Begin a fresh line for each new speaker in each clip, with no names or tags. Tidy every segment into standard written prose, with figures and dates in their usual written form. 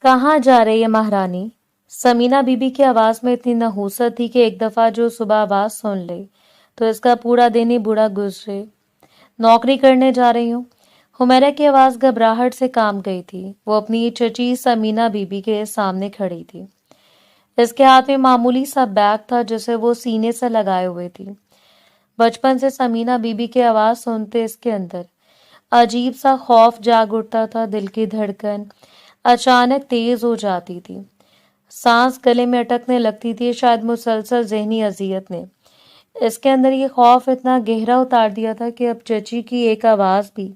कहाँ जा रही है महारानी? समीना बीबी की आवाज में इतनी नहूसत थी कि एक दफा जो सुबह आवाज सुन ले तो इसका पूरा दिन ही बुरा गुजरे। नौकरी करने जा रही हूँ। हुमैरा की आवाज घबराहट से काम गई थी। वो अपनी चची समीना बीबी के सामने खड़ी थी। इसके हाथ में मामूली सा बैग था जिसे वो सीने से लगाए हुए थी। बचपन से समीना बीबी की आवाज सुनते इसके अंदर अजीब सा खौफ जाग उठता था। दिल की धड़कन अचानक तेज हो जाती थी। सांस गले में अटकने लगती थी। शायद मुसलसल जहनी अजियत ने इसके अंदर ये खौफ इतना गहरा उतार दिया था कि अब चची की एक आवाज भी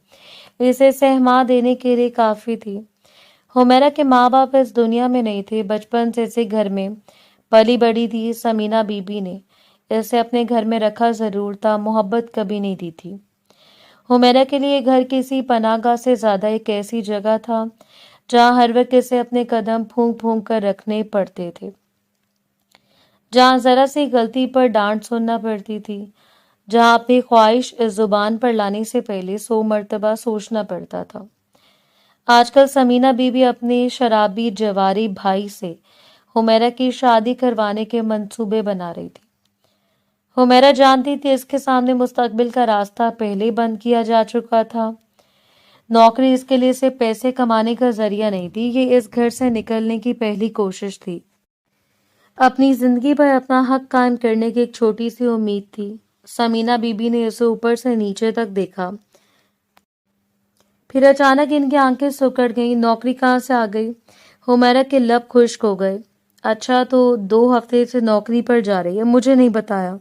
इसे सहमा देने के लिए काफी थी। हुमैरा के माँ बाप इस दुनिया में नहीं थे। बचपन से इसे घर में पली बड़ी थी। समीना बीबी ने इसे अपने घर में रखा जरूर था, मोहब्बत कभी नहीं दी थी। हुमैरा के लिए घर किसी पनाहगाह से ज्यादा एक ऐसी जगह था जहां हर वक्त इसे अपने कदम फूंक फूंक कर रखने पड़ते थे, जहां जरा सी गलती पर डांट सुनना पड़ती थी, जहां अपनी ख्वाहिश इस जुबान पर लाने से पहले 100 मर्तबा सोचना पड़ता था। आजकल समीना बीबी अपने शराबी जवारी भाई से हुमैरा की शादी करवाने के मंसूबे बना रही थी। हुमैरा जानती थी इसके सामने मुस्तकबिल का रास्ता पहले बंद किया जा चुका था। नौकरी इसके लिए सिर्फ पैसे कमाने का जरिया नहीं थी, ये इस घर से निकलने की पहली कोशिश थी। अपनी जिंदगी पर अपना हक कायम करने की एक छोटी सी उम्मीद थी। समीना बीबी ने इसे ऊपर से नीचे तक देखा, फिर अचानक इनकी आंखें सिकुड़ गईं। नौकरी कहाँ से आ गई? हुमैरा के लब खुश्क हो गए। अच्छा, तो 2 हफ्ते से नौकरी पर जा रही है, मुझे नहीं बताया।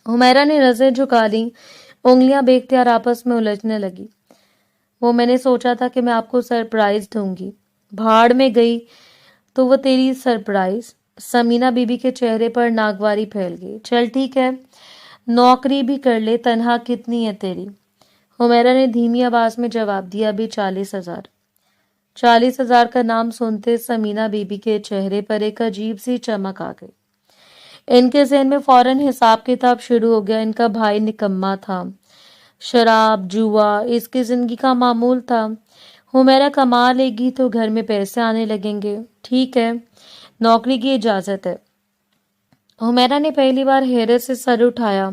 हुमैरा ने नजरें झुका ली, उंगलियां बेख्तियार आपस में उलझने लगी। वो मैंने सोचा था कि मैं आपको सरप्राइज दूंगी। भाड़ में गई तो वो तेरी सरप्राइज। समीना बीबी के चेहरे पर नागवारी फैल गई। चल ठीक है, नौकरी भी कर ले, तनहा कितनी है तेरी? हुमैरा ने धीमी आवाज में जवाब दिया, अभी 40,000। 40,000 का नाम सुनते समीना बीबी के चेहरे पर एक अजीब सी चमक आ गई। इनके ज़हन में फौरन हिसाब किताब शुरू हो गया। इनका भाई निकम्मा था, शराब जुआ इसकी जिंदगी का मामूल था। हुमैरा कमा लेगी तो घर में पैसे आने लगेंगे। ठीक है, नौकरी की इजाजत है। हुमैरा ने पहली बार हैरत से सर उठाया।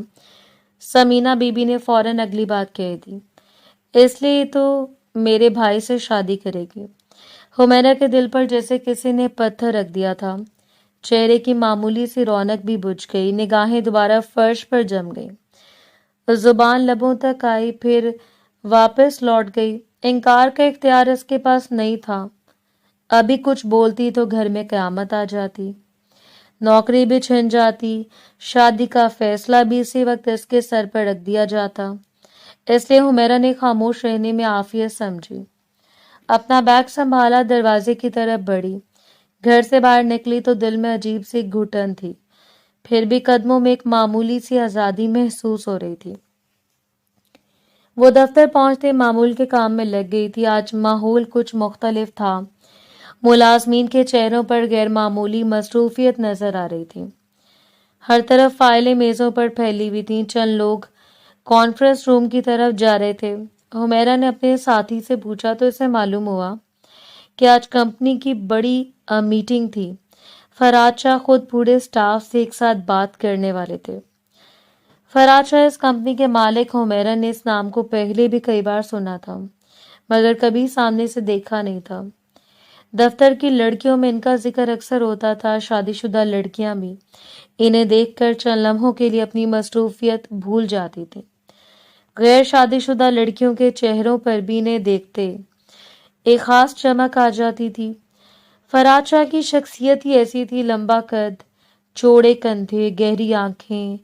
समीना बीबी ने फौरन अगली बात कह दी, इसलिए तो मेरे भाई से शादी करेगी। हुमैरा के दिल पर जैसे किसी ने पत्थर रख दिया था। चेहरे की मामूली सी रौनक भी बुझ गई। निगाहें दोबारा फर्श पर जम गई। जुबान लबों तक आई, फिर वापस लौट गई। इनकार का इख्तियार इसके पास नहीं था। अभी कुछ बोलती तो घर में कयामत आ जाती, नौकरी भी छिन जाती, शादी का फैसला भी इसी वक्त इसके सर पर रख दिया जाता। इसलिए हुमैरा ने खामोश रहने में आफियत समझी। अपना बैग संभाला, दरवाजे की तरफ बढ़ी। घर से बाहर निकली तो दिल में अजीब सी घुटन थी, फिर भी कदमों में एक मामूली सी आजादी महसूस हो रही थी। वो दफ्तर पहुंचते मामूल के काम में लग गई थी। आज माहौल कुछ मुख्तलिफ था। मुलाजमीन के चेहरों पर गैर मामूली मसरूफियत नजर आ रही थी। हर तरफ फाइलें मेजों पर फैली हुई थीं। चंद लोग कॉन्फ्रेंस रूम की तरफ जा रहे थे। हुमैरा ने अपने साथी से पूछा तो इसे मालूम हुआ कि आज कंपनी की बड़ी मीटिंग थी। फराज शाह खुद पूरे स्टाफ से एक साथ बात करने वाले थे। फराज शाह इस कंपनी के मालिक। हुमैरा ने इस नाम को पहले भी कई बार सुना था, मगर कभी सामने से देखा नहीं था। दफ्तर की लड़कियों में इनका जिक्र अक्सर होता था। शादीशुदा लड़कियां भी इन्हें देखकर चंद लम्हों के लिए अपनी मसरूफियत भूल जाती थी। गैर शादीशुदा लड़कियों के चेहरों पर भी इन्हें देखते एक खास चमक आ जाती थी। फराज शाह की शख्सियत ही ऐसी थी, लंबा कद, चौड़े कंधे, गहरी आंखें,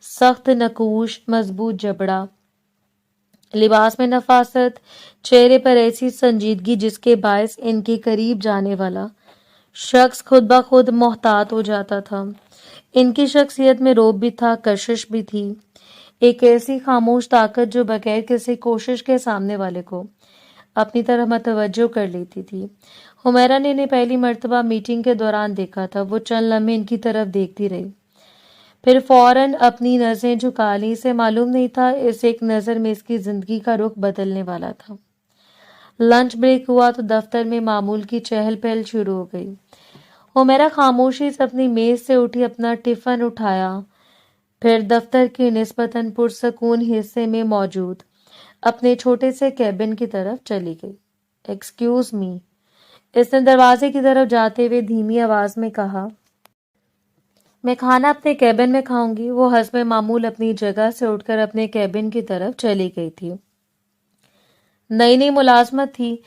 सख्त नकूश, मजबूत जबड़ा, लिबास में नफासत, चेहरे पर ऐसी संजीदगी जिसके बायस इनके करीब जाने वाला शख्स खुद ब खुद मोहतात हो जाता था। इनकी शख्सियत में रोब भी था, कशिश भी थी, एक ऐसी खामोश ताकत जो बगैर किसी कोशिश के सामने वाले को अपनी तरफ मतवज्जो कर लेती थी। हुमैरा ने इन्हें पहली मर्तबा मीटिंग के दौरान देखा था। वो चंद लम्हे इनकी तरफ देखती रही, फिर फौरन अपनी नजरें झुका ली। इसे मालूम नहीं था इस एक नजर में इसकी जिंदगी का रुख बदलने वाला था। लंच ब्रेक हुआ तो दफ्तर में मामूल की चहल पहल शुरू हो गई। हुमैरा खामोशी से अपनी मेज से उठी, अपना टिफिन उठाया, फिर दफ्तर के निस्बतन पुरसकून हिस्से में मौजूद अपने छोटे से कैबिन की तरफ चली गई। एक्सक्यूज मी, इसने दरवाजे की तरफ जाते हुए धीमी आवाज में कहा। मैं खाना अपने कैबिन में खाऊंगी। वो हस्बे मामूल अपनी जगह से उठकर अपने कैबिन की तरफ चली गई थी। नई नई मुलाजमत थी,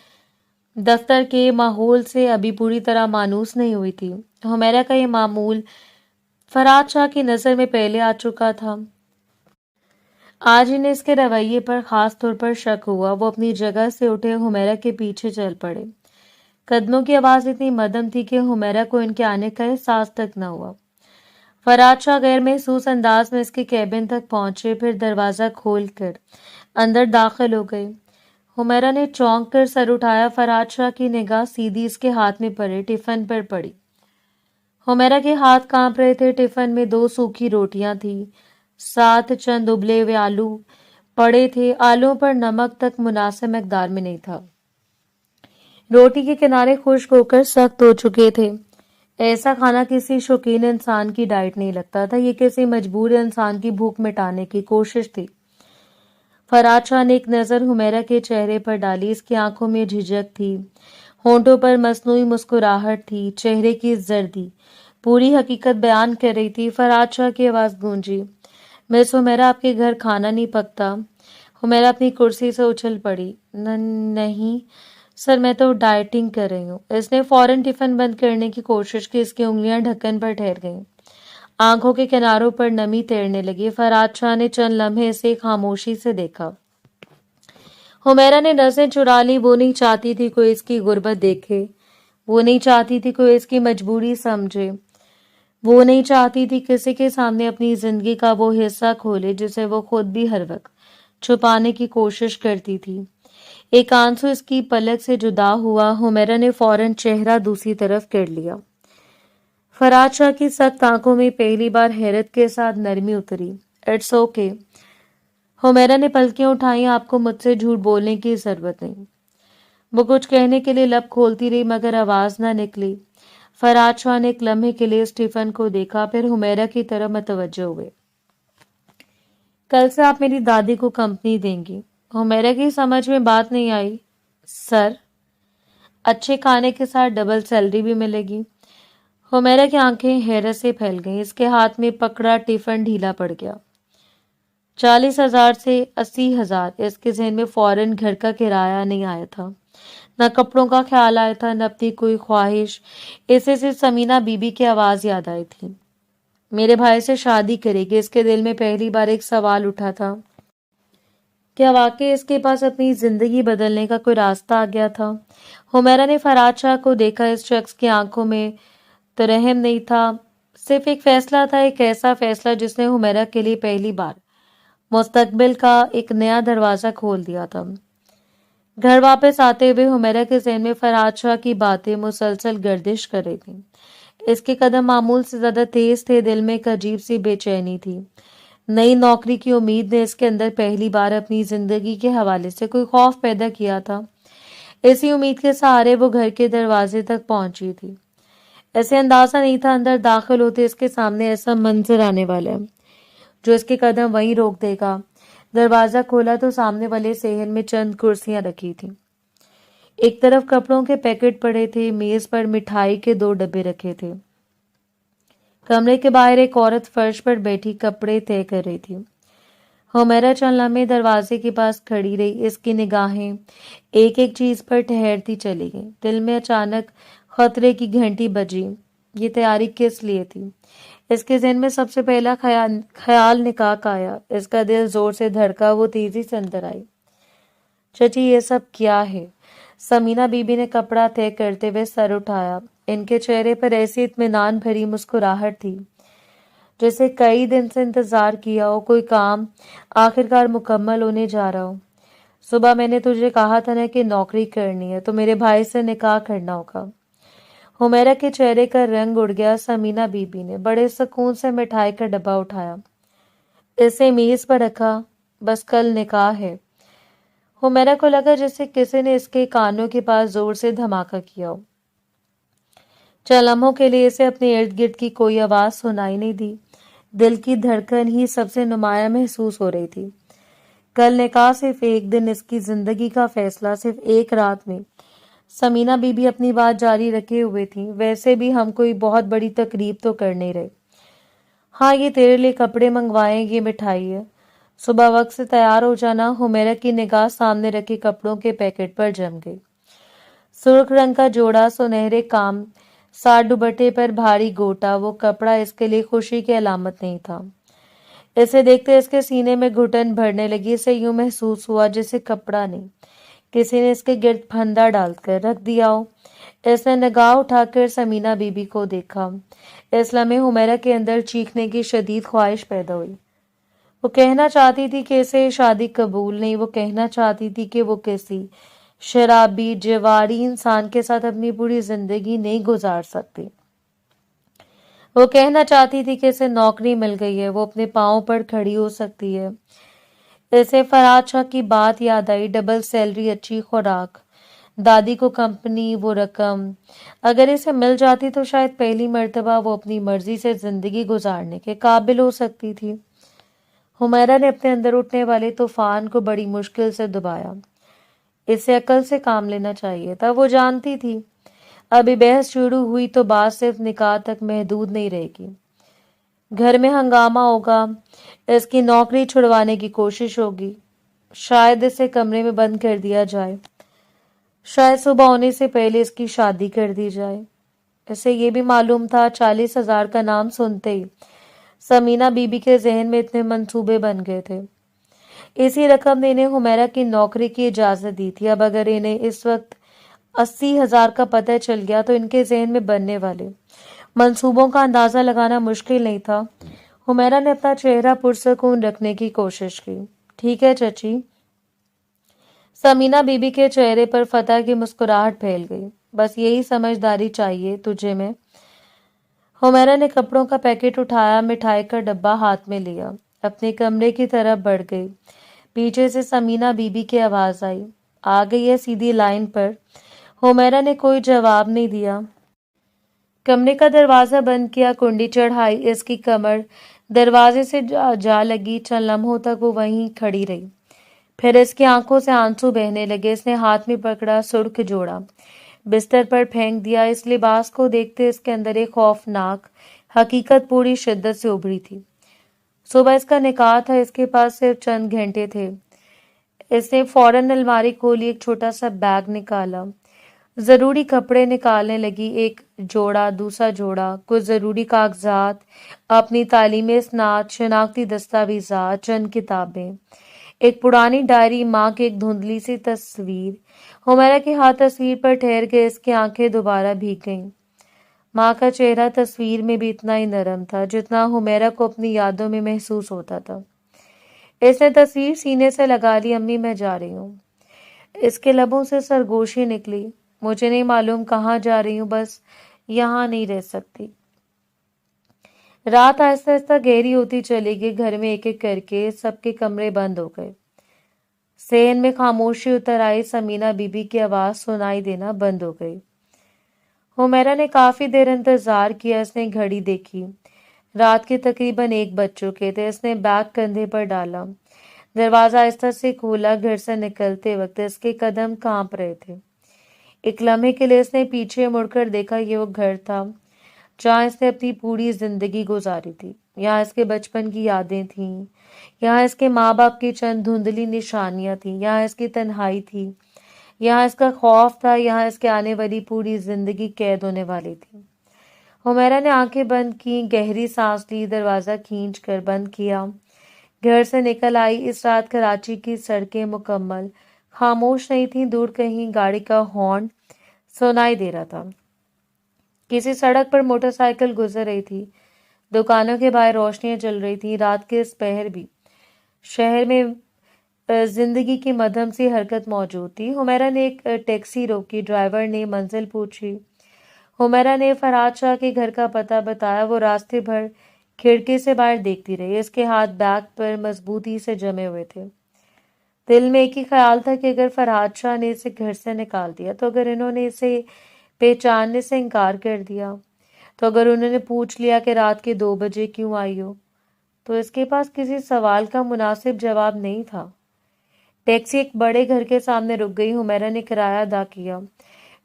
दफ्तर के माहौल से अभी पूरी तरह मानूस नहीं हुई थी। हुमैरा का ये मामूल फराज शाह की नजर में पहले आ चुका था। आज इन्हें इसके रवैये पर खास तौर पर शक हुआ। वो अपनी जगह से उठे हुमैरा के पीछे चल पड़े। कदमों की आवाज इतनी मध्यम थी कि हुमैरा को इनके आने का एहसास तक न हुआ। फराज शाह गैर महसूस अंदाज में इसके कैबिन तक पहुंचे, फिर दरवाजा खोलकर अंदर दाखिल हो गए। हुमैरा ने चौंक कर सर उठाया। फराज शाह की निगाह सीधी इसके हाथ में पड़े टिफिन पर पड़ी। हुमैरा के हाथ कांप रहे थे। टिफिन में 2 सूखी रोटियां थी, साथ चंद उबले हुए आलू पड़े थे। आलूओं पर नमक तक मुनासिब मकदार में नहीं था। रोटी के किनारे खुश्क होकर सख्त हो चुके थे। ऐसा खाना किसी शौकीन इंसान की डाइट नहीं लगता था। ये किसी मजबूर इंसान की भूख मिटाने की कोशिश थी। फराज शाह ने एक नजर हुमैरा के चेहरे पर डाली। इसकी आंखों में झिझक थी, होंठों पर मसनूई मुस्कुराहट थी, चेहरे की जर्दी पूरी हकीकत बयान कर रही थी। फराज शाह की आवाज गूंजी, मिस हुमैरा, आपके घर खाना नहीं पकता? हुमैरा अपनी कुर्सी से उछल पड़ी। नहीं सर, मैं तो डाइटिंग कर रही हूँ। इसने फौरन टिफिन बंद करने की कोशिश की। इसकी उंगलियां ढक्कन पर ठहर गईं, आंखों के किनारों पर नमी तैरने लगी। फराज शाह ने चंद लम्हे से खामोशी से देखा। हुमैरा ने नजरें चुरा ली। वो नहीं चाहती थी कोई इसकी गुर्बत देखे, वो नहीं चाहती थी कोई इसकी मजबूरी समझे, वो नहीं चाहती थी किसी के सामने अपनी जिंदगी का वो हिस्सा खोले जिसे वो खुद भी हर वक्त छुपाने की कोशिश करती थी। एक आंसू इसकी पलक से जुदा हुआ। हुमैरा ने फौरन चेहरा दूसरी तरफ कर लिया। फराज शाह की सख्त आंखों में पहली बार हैरत के साथ नरमी उतरी। It's okay. हुमैरा ने पलकें उठाई। आपको मुझसे झूठ बोलने की जरूरत नहीं। वो कुछ कहने के लिए लब खोलती रही मगर आवाज ना निकली। फराज शाह ने एक लम्हे के लिए स्टीफन को देखा, फिर हुमैरा की तरफ मतवज्जो हुए। कल से आप मेरी दादी को कंपनी देंगी। हुमैरा की समझ में बात नहीं आई। सर, अच्छे खाने के साथ डबल सैलरी भी मिलेगी। हुमैरा की आंखें हैरत से फैल गईं। इसके हाथ में पकड़ा टिफिन ढीला पड़ गया। 40,000 से 80,000। इसके जहन में फौरन घर का किराया नहीं आया था, न कपड़ों का ख्याल आया था, न अपनी कोई ख्वाहिश। इसे से समीना बीबी की आवाज याद आई थी। मेरे भाई से शादी करेगी। इसके दिल में पहली बार एक सवाल उठा था, क्या वाकई इसके पास अपनी जिंदगी बदलने का कोई रास्ता आ गया था? हुमैरा ने फराज शाह को देखा। इस शख्स की आंखों में तो रहम नहीं था, सिर्फ एक फैसला था, एक ऐसा फैसला जिसने हुमैरा के लिए पहली बार मुस्तकबिल का एक नया दरवाजा खोल दिया था। घर वापस आते हुए हुमैरा के ज़हन में फराज शाह की बातें मुसलसल गर्दिश कर रही थी। इसके कदम मामूल से ज्यादा तेज थे। दिल में एक अजीब सी बेचैनी थी। नई नौकरी की उम्मीद ने इसके अंदर पहली बार अपनी जिंदगी के हवाले से कोई खौफ पैदा किया था। इसी उम्मीद के सहारे वो घर के दरवाजे तक पहुंची थी। ऐसे अंदाजा नहीं था अंदर दाखिल होते इसके सामने ऐसा मंजर आने वाला है जो इसके कदम वहीं रोक देगा। दरवाजा खोला तो सामने वाले सेहन में चंद कुर्सियां रखी थी। एक तरफ कपड़ों के पैकेट पड़े थे, मेज पर मिठाई के 2 डब्बे रखे थे। कमरे के बाहर एक औरत फर्श पर बैठी कपड़े तय कर रही थी। हुमैरा चंद लम्हे दरवाजे के पास खड़ी रही। इसकी निगाहें एक एक चीज पर ठहरती चली गई। दिल में अचानक खतरे की घंटी बजी। ये तैयारी किस लिए थी? इसके ज़हन में सबसे पहला ख्याल निकाह का आया। इसका दिल जोर से धड़का। वो तेजी से अंदर आई। चाची, ये सब क्या है? समीना बीबी ने कपड़ा तय करते हुए सर उठाया। इनके चेहरे पर ऐसी इत्मीनान भरी मुस्कुराहट थी जैसे कई दिन से इंतजार किया हो, कोई काम आखिरकार मुकम्मल होने जा रहा हो। सुबह मैंने तुझे कहा था ना कि नौकरी करनी है तो मेरे भाई से निकाह करना होगा। हुमैरा के चेहरे का रंग उड़ गया। समीना बीबी ने बड़े सुकून से मिठाई का डब्बा उठाया, इसे मेज पर रखा। बस कल निकाह है। हुमैरा को लगा जैसे किसी ने इसके कानों के पास जोर से धमाका किया हो। चंद लम्हों के लिए इसे अपने इर्द गिर्द की कोई आवाज सुनाई नहीं दी। दिल की धड़कन ही सबसे नुमाया महसूस हो रही थी। कल निकाह सिर्फ एक दिन, इसकी जिंदगी का फैसला सिर्फ एक रात में। समीना बीबी अपनी बात जारी रखे हुए थी। वैसे भी हम कोई बहुत बड़ी तकरीब तो कर नहीं रहे। हाँ, ये तेरे लिए कपड़े मंगवाए, ये मिठाई है। सुबह वक्त से तैयार हो जाना। हुमैरा की निगाह सामने रखे कपड़ों के पैकेट पर जम गई। सुर्ख रंग का जोड़ा, सुनहरे काम, साठ दुपट्टे पर भारी गोटा। वो कपड़ा इसके लिए खुशी की अलामत नहीं था। इसे देखते इसके सीने में घुटन भरने लगी। इसे यूं महसूस हुआ जैसे कपड़ा नहीं, किसी ने इसके गिर्द फंदा डालकर रख दिया हो। इसने निगाह उठाकर समीना बीबी को देखा। इस लम्हे हुमैरा के अंदर चीखने की शदीद ख्वाहिश पैदा हुई। वो कहना चाहती थी कि इसे शादी कबूल नहीं। वो कहना चाहती थी कि वो किसी शराबी जवारी इंसान के साथ अपनी पूरी जिंदगी नहीं गुजार सकती। वो कहना चाहती थी कि इसे नौकरी मिल गई है, वो अपने पाँव पर खड़ी हो सकती है। इसे फराज शाह की बात याद आई, डबल सैलरी, अच्छी खुराक, दादी को कंपनी, वो रकम। अगर इसे मिल जाती तो शायद पहली मर्तबा वो अपनी मर्जी से जिंदगी गुजारने के काबिल हो सकती थी। हुमैरा ने अपने अंदर उठने वाले तूफान को बड़ी मुश्किल से दबाया। इसे अकल से काम लेना चाहिए था। वो जानती थी अभी बहस शुरू हुई तो बात सिर्फ निकाह तक महदूद नहीं रहेगी। घर में हंगामा होगा, इसकी नौकरी छुड़वाने की कोशिश होगी, शायद इसे कमरे में बंद कर दिया जाए, शायद सुबह होने से पहले इसकी शादी कर दी जाए। इसे ये भी मालूम था 40,000 का नाम सुनते ही समीना बीबी के जहन में इतने मंसूबे बन गए थे। इसी रकम ने इन्हें हुमैरा की नौकरी की इजाजत दी थी। अब अगर इन्हें इस वक्त 80,000 का पता चल गया तो इनके जहन में बनने वाले मंसूबों का अंदाजा लगाना मुश्किल नहीं था। हुमैरा ने अपना चेहरा पुरसकून रखने की कोशिश की। ठीक है चची। समीना बीबी के चेहरे पर फतह की मुस्कुराहट फैल गई। बस यही समझदारी चाहिए तुझे में। हुमैरा ने कपड़ों का पैकेट उठाया, मिठाई का डब्बा हाथ में लिया, अपने कमरे की तरफ बढ़ गई। पीछे से समीना बीबी की आवाज आई, आ गई है सीधी लाइन पर। हुमैरा ने कोई जवाब नहीं दिया। कमरे का दरवाजा बंद किया, कुंडी चढ़ाई। इसकी कमर दरवाजे से जा लगी। चंद लम्हों तक वो वहीं खड़ी रही। फिर इसकी आंखों से आंसू बहने लगे। इसने हाथ में पकड़ा सुर्ख जोड़ा, बिस्तर पर फेंक दिया। इस लिबास को देखते इसके अंदर एक खौफनाक हकीकत पूरी शिद्दत से उभरी थी। सुबह इसका निकाह था, इसके पास सिर्फ चंद घंटे थे। इसने फौरन अलमारी खोली, एक छोटा सा बैग निकाला, जरूरी कपड़े निकालने लगी। एक जोड़ा, दूसरा जोड़ा, कुछ जरूरी कागजात, अपनी तालीमी इसनाद, शनाख्ती दस्तावेजात, चंद किताबें, एक पुरानी डायरी, माँ की एक धुंधली सी तस्वीर। हुमैरा के हाथ तस्वीर पर ठहर गए। इसकी आंखें दोबारा भीग गईं। माँ का चेहरा तस्वीर में भी इतना ही नरम था जितना हुमैरा को अपनी यादों में महसूस होता था। इसने तस्वीर सीने से लगा ली। अम्मी मैं जा रही हूँ। इसके लबों से सरगोशी निकली, मुझे नहीं मालूम कहाँ जा रही हूँ, बस यहाँ नहीं रह सकती। रात आहिस्ता आहिस्ता गहरी होती चली गई। घर में एक एक करके सबके कमरे बंद हो गए। सेहन में खामोशी उतर आई। समीना बीबी की आवाज सुनाई देना बंद हो गई। हुमैरा ने काफी देर इंतजार किया। इसने घड़ी देखी, रात के तकरीबन 1 बज चुके थे। इसने बैग कंधे पर डाला, दरवाजा आहिस्ता से खोला। घर से निकलते वक्त इसके कदम कांप रहे थे। एक लम्हे के लिए इसने पीछे मुड़कर देखा। ये वो घर था जहाँ इसने अपनी पूरी जिंदगी गुजारी थी। यहाँ इसके बचपन की यादें थीं, यहाँ इसके माँ बाप की चंद धुंधली निशानियां थीं, यहाँ इसकी तन्हाई थी, यहाँ इसका खौफ था, यहाँ इसके आने वाली पूरी जिंदगी कैद होने वाली थी। हुमैरा ने आंखें बंद की, गहरी सांस ली, दरवाजा खींच कर बंद किया, घर से निकल आई। इस रात कराची की सड़कें मुकम्मल खामोश नहीं थी। दूर कहीं गाड़ी का हॉर्न सुनाई दे रहा था। किसी सड़क पर मोटरसाइकिल गुजर रही थी। दुकानों के बाहर रोशनियां जल रही थी। रात के इस पहर भी शहर में जिंदगी की मध्यम सी हरकत मौजूद थी। हुमैरा ने एक टैक्सी रोकी। ड्राइवर ने मंजिल पूछी। हुमैरा ने फराज शाह के घर का पता बताया। वो रास्ते भर खिड़की से बाहर देखती रही। इसके हाथ बैग पर मजबूती से जमे हुए थे। دل میں ایک ہی خیال تھا کہ اگر فرحات شاہ نے اسے گھر سے نکال دیا، تو اگر انہوں نے اسے پہچاننے سے انکار کر دیا، تو اگر انہوں نے پوچھ لیا کہ رات کے 2 بجے کیوں آئی ہو، تو اس کے پاس کسی سوال کا مناسب جواب نہیں تھا۔ ٹیکسی ایک بڑے گھر کے سامنے رک گئی۔ حمیرہ نے کرایہ ادا کیا،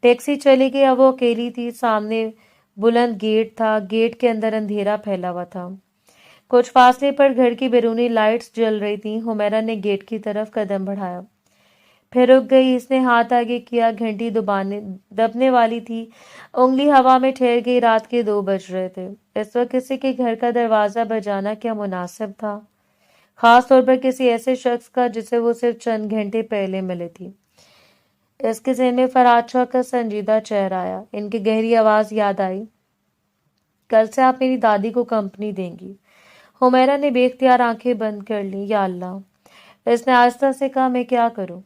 ٹیکسی چلی گئی۔ اب وہ اکیلی تھی۔ سامنے بلند گیٹ تھا، گیٹ کے اندر اندھیرا پھیلا ہوا تھا۔ کچھ فاصلے پر گھر کی بیرونی لائٹس جل رہی تھیں۔ حمیرہ نے گیٹ کی طرف قدم بڑھایا، پھر رک گئی۔ اس نے ہاتھ آگے کیا، گھنٹی دبنے والی تھی، انگلی ہوا میں ٹھہر گئی۔ رات کے 2 بج رہے تھے۔ اس وقت کسی کے گھر کا دروازہ بجانا کیا مناسب تھا، خاص طور پر کسی ایسے شخص کا جسے وہ صرف چند گھنٹے پہلے ملے تھی۔ اس کے ذہن میں فرحات شاہ کا سنجیدہ چہرہ آیا، ان کی گہری آواز یاد آئی، کل سے آپ میری دادی کو کمپنی دیں گی۔ حمیرہ نے بے اختیار آنکھیں بند کر لی۔ یا اللہ، اس نے آہستہ سے کہا، میں کیا کروں؟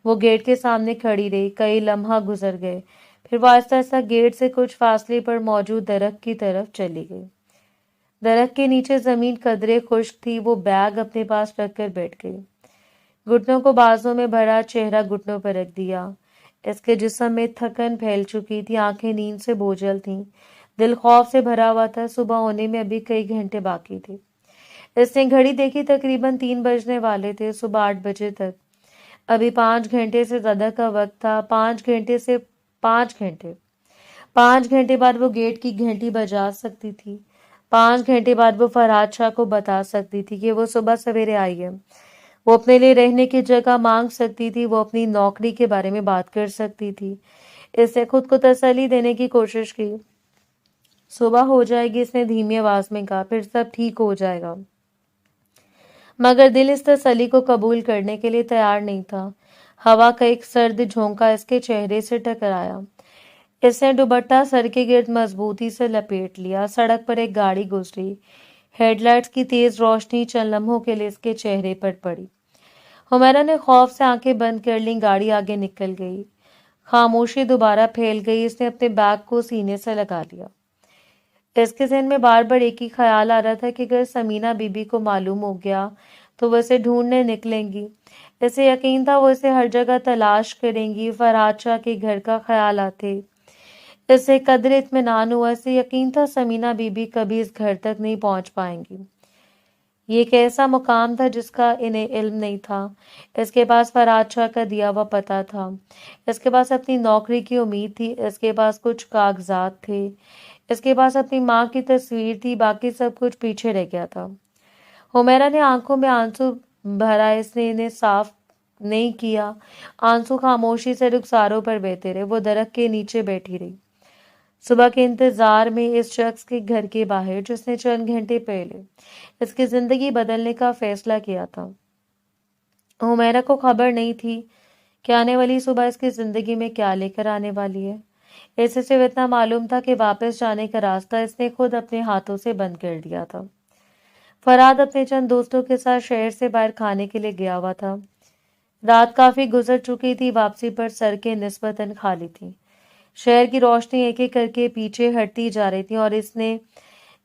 وہ گیٹ کے سامنے کھڑی رہی۔ کئی لمحہ گزر گئے، پھر وہ آہستہ آہستہ گیٹ سے کچھ فاصلے پر موجود درخت کی طرف چلی گئی۔ درخت کے نیچے زمین قدرے خشک تھی۔ وہ بیگ اپنے پاس رکھ کر بیٹھ گئی، گھٹنوں کو بازوں میں بھرا، چہرہ گھٹنوں پر رکھ دیا۔ اس کے جسم میں تھکن پھیل چکی تھی، آنکھیں نیند سے بوجھل تھیں، دل خوف سے بھرا ہوا تھا۔ صبح ہونے میں ابھی کئی گھنٹے باقی تھے۔ اس نے گھڑی دیکھی، تقریباً 3 بجنے والے تھے۔ صبح 8 بجے تک ابھی 5 گھنٹے سے زیادہ کا وقت تھا۔ 5 گھنٹے بعد وہ گیٹ کی گھنٹی بجا سکتی تھی۔ 5 گھنٹے بعد وہ فرحات شاہ کو بتا سکتی تھی کہ وہ صبح سویرے آئی ہے۔ وہ اپنے لیے رہنے کی جگہ مانگ سکتی تھی، وہ اپنی نوکری کے بارے میں بات کر سکتی تھی۔ اس نے خود کو تسلی دینے کی کوشش کی۔ صبح ہو جائے گی، اس نے دھیمی آواز میں کہا، پھر سب ٹھیک ہو جائے گا۔ مگر دل اس تسلی کو قبول کرنے کے لیے تیار نہیں تھا۔ ہوا کا ایک سرد جھونکا اس کے چہرے سے ٹکرایا۔ اس نے دوپٹہ سر کے گرد مضبوطی سے لپیٹ لیا۔ سڑک پر ایک گاڑی گزری، ہیڈ لائٹس کی تیز روشنی چند لمحوں کے لیے اس کے چہرے پر پڑی۔ حمیرہ نے خوف سے آنکھیں بند کر لیں۔ گاڑی آگے نکل گئی، خاموشی دوبارہ پھیل گئی۔ اس نے اپنے بیگ کو سینے سے لگا لیا۔ اس کے ذہن میں بار بار ایک ہی خیال آ رہا تھا کہ اگر سمینہ بی بی کو معلوم ہو گیا تو وہ اسے ڈھونڈنے نکلیں گی۔ اسے یقین تھا وہ اسے ہر جگہ تلاش کریں گی۔ فرحات شاہ کے گھر کا خیال آتے اسے قدر اطمینان ہوا۔ اسے یقین تھا سمینہ بی بی کبھی اس گھر تک نہیں پہنچ پائیں گی۔ یہ ایک ایسا مقام تھا جس کا انہیں علم نہیں تھا۔ اس کے پاس فرحات شاہ کا دیا ہوا پتہ تھا، اس کے پاس اپنی نوکری کی امید تھی، اس کے پاس کچھ کاغذات تھے، اس کے پاس اپنی ماں کی تصویر تھی، باقی سب کچھ پیچھے رہ گیا تھا۔ حمیرہ نے آنکھوں میں آنسو بھرا، اس نے انہیں صاف نہیں کیا۔ آنسو خاموشی سے رخساروں پر بہتے رہے۔ وہ درخت کے نیچے بیٹھی رہی، صبح کے انتظار میں، اس شخص کے گھر کے باہر جس نے چند گھنٹے پہلے اس کی زندگی بدلنے کا فیصلہ کیا تھا۔ حمیرہ کو خبر نہیں تھی کہ آنے والی صبح اس کی زندگی میں کیا لے کر آنے والی ہے۔ اسے صرف اتنا معلوم تھا کہ واپس جانے کا راستہ اس نے خود اپنے ہاتھوں سے بند کر دیا تھا۔ فرحات اپنے چند دوستوں کے ساتھ شہر سے باہر کھانے کے لیے گیا ہوا تھا۔ رات کافی گزر چکی تھی، واپسی پر سڑکیں نسبتاً خالی تھیں۔ شہر کی روشنی ایک ایک کر کے پیچھے ہٹتی جا رہی تھی اور اس نے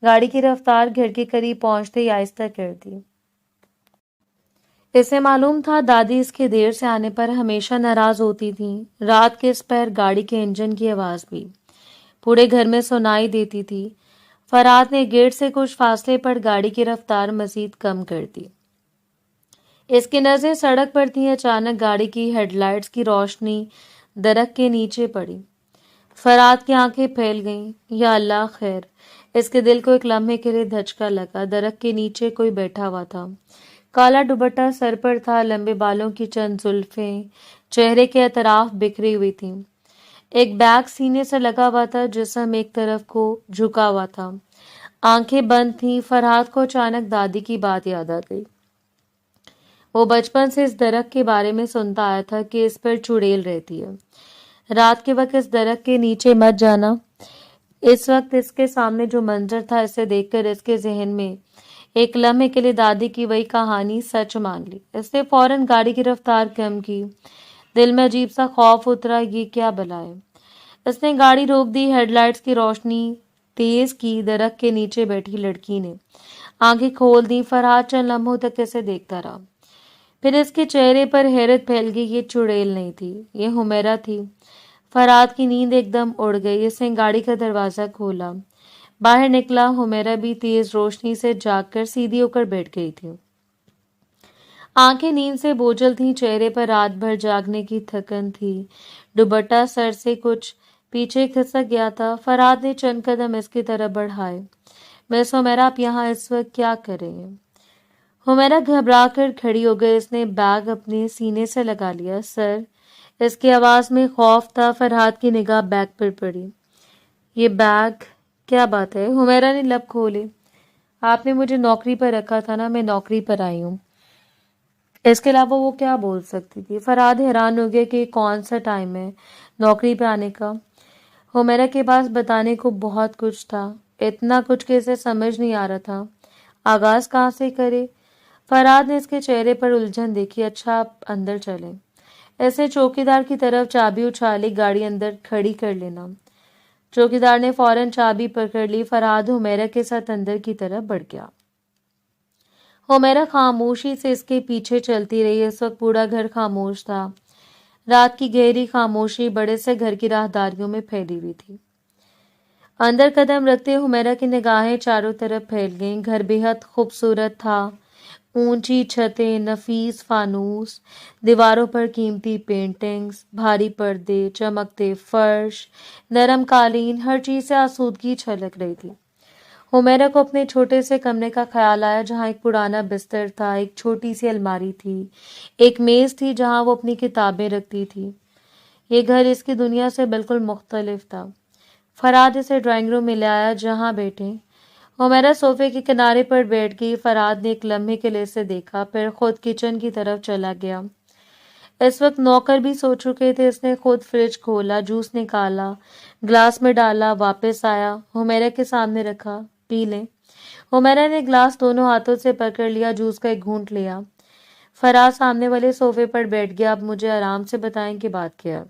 گاڑی کی رفتار گھر کے قریب پہنچتے ہی آہستہ کر دی۔ اسے معلوم تھا دادی اس کے دیر سے آنے پر ہمیشہ ناراض ہوتی تھیں۔ رات کے اس پہر گاڑی کے انجن کی آواز بھی پورے گھر میں سنائی دیتی تھی۔ فرحات نے گیٹ سے کچھ فاصلے پر گاڑی کی رفتار مزید کم کر دی۔ اس کی نظریں سڑک پر تھیں۔ اچانک گاڑی کی ہیڈ لائٹس کی روشنی درخت کے نیچے پڑی۔ فرحات کی آنکھیں پھیل گئیں۔ یا اللہ، خیر! اس کے دل کو ایک لمحے کے لیے دھچکا لگا۔ درخت کے نیچے کوئی بیٹھا ہوا تھا، کالا دوپٹہ سر پر تھا، لمبے بالوں کی چند زلفیں چہرے کے اطراف بکھری ہوئی تھیں۔ ایک بیگ سینے سے لگا ہوا تھا، جسم ایک طرف کو جھکا ہوا تھا، آنکھیں بند تھیں۔ فرحات کو اچانک دادی کی بات یاد آ گئی۔ وہ بچپن سے اس درخت کے بارے میں سنتا آیا تھا کہ اس پر چڑیل رہتی ہے۔ رات کے وقت اس درخت کے نیچے مت جانا۔ اس وقت اس کے سامنے جو منظر تھا، اسے دیکھ کر اس کے ذہن میں ایک لمحے کے لیے دادی کی وہی کہانی سچ مان لی۔ اس نے فوراً گاڑی کی رفتار کم کی، دل میں عجیب سا خوف اترا، یہ کیا بلا ہے؟ اس نے گاڑی روک دی، ہیڈ لائٹس کی روشنی تیز کی۔ درخت کے نیچے بیٹھی لڑکی نے آنکھیں کھول دی۔ فرحات چند لمحوں تک اسے دیکھتا رہا، پھر اس کے چہرے پر حیرت پھیل گئی. یہ چڑیل نہیں تھی, یہ حمیرہ تھی. فراد کی نیند ایک دم اڑ گئی. اس نے گاڑی کا دروازہ کھولا, باہر نکلا. حمیرہ بھی تیز روشنی سے جاگ کر سیدھی ہو کر بیٹھ گئی تھی. آنکھیں نیند سے بوجھل تھیں, چہرے پر رات بھر جاگنے کی تھکن تھی. دوپٹہ سر سے کچھ پیچھے کھسک گیا تھا. فراد نے چند قدم اس کی طرف بڑھائے. مس حمیرہ, آپ یہاں اس وقت کیا کر رہی ہیں؟ حمیرہ گھبرا کر کھڑی ہو گئی. اس نے بیگ اپنے سینے سے لگا لیا. سر. اس کی آواز میں خوف تھا. فرحاد کی نگاہ بیگ پر پڑی. یہ بیگ؟ کیا بات ہے؟ حمیرہ نے لب کھولے. آپ نے مجھے نوکری پر رکھا تھا نا, میں نوکری پر آئی ہوں. اس کے علاوہ وہ کیا بول سکتی تھی؟ فرحاد حیران ہو گیا کہ کون سا ٹائم ہے نوکری پہ آنے کا. حمیرہ کے پاس بتانے کو بہت کچھ تھا, اتنا کچھ کہ اسے سمجھ نہیں آ رہا تھا آغاز کہاں سے کرے. فرحاد نے اس کے چہرے پر الجھن دیکھی. اچھا, آپ اندر چلیں. اس نے چوکیدار کی طرف چابی اچھالی. گاڑی اندر کھڑی کر لینا. چوکیدار نے فوراً چابی پکڑ لی. فرحاد حمیرہ کے ساتھ اندر کی طرف بڑھ گیا. حمیرہ خاموشی سے اس کے پیچھے چلتی رہی. اس وقت پورا گھر خاموش تھا. رات کی گہری خاموشی بڑے سے گھر کی راہداریوں میں پھیلی ہوئی تھی. اندر قدم رکھتے حمیرہ کی نگاہیں چاروں طرف پھیل گئیں. گھر بے حد خوبصورت تھا. اونچی چھتیں, نفیس فانوس, دیواروں پر قیمتی پینٹنگز, بھاری پردے, چمکتے فرش, نرم قالین, ہر چیز سے آسودگی چھلک رہی تھی. حمیرہ کو اپنے چھوٹے سے کمرے کا خیال آیا, جہاں ایک پرانا بستر تھا, ایک چھوٹی سی الماری تھی, ایک میز تھی جہاں وہ اپنی کتابیں رکھتی تھی. یہ گھر اس کی دنیا سے بالکل مختلف تھا. فرحاد اسے ڈرائنگ روم میں لے آیا جہاں بیٹھے. حمیرہ صوفے کے کنارے پر بیٹھ گئی. فرحاد نے ایک لمحے کے لیے اسے دیکھا, پھر خود کچن کی طرف چلا گیا. اس وقت نوکر بھی سو چکے تھے. اس نے خود فریج کھولا, جوس نکالا, گلاس میں ڈالا, واپس آیا, حمیرہ کے سامنے رکھا. پی لیں. حمیرہ نے گلاس دونوں ہاتھوں سے پکڑ لیا, جوس کا ایک گھونٹ لیا. فرحاد سامنے والے صوفے پر بیٹھ گیا. اب مجھے آرام سے بتائیں کہ بات کیا.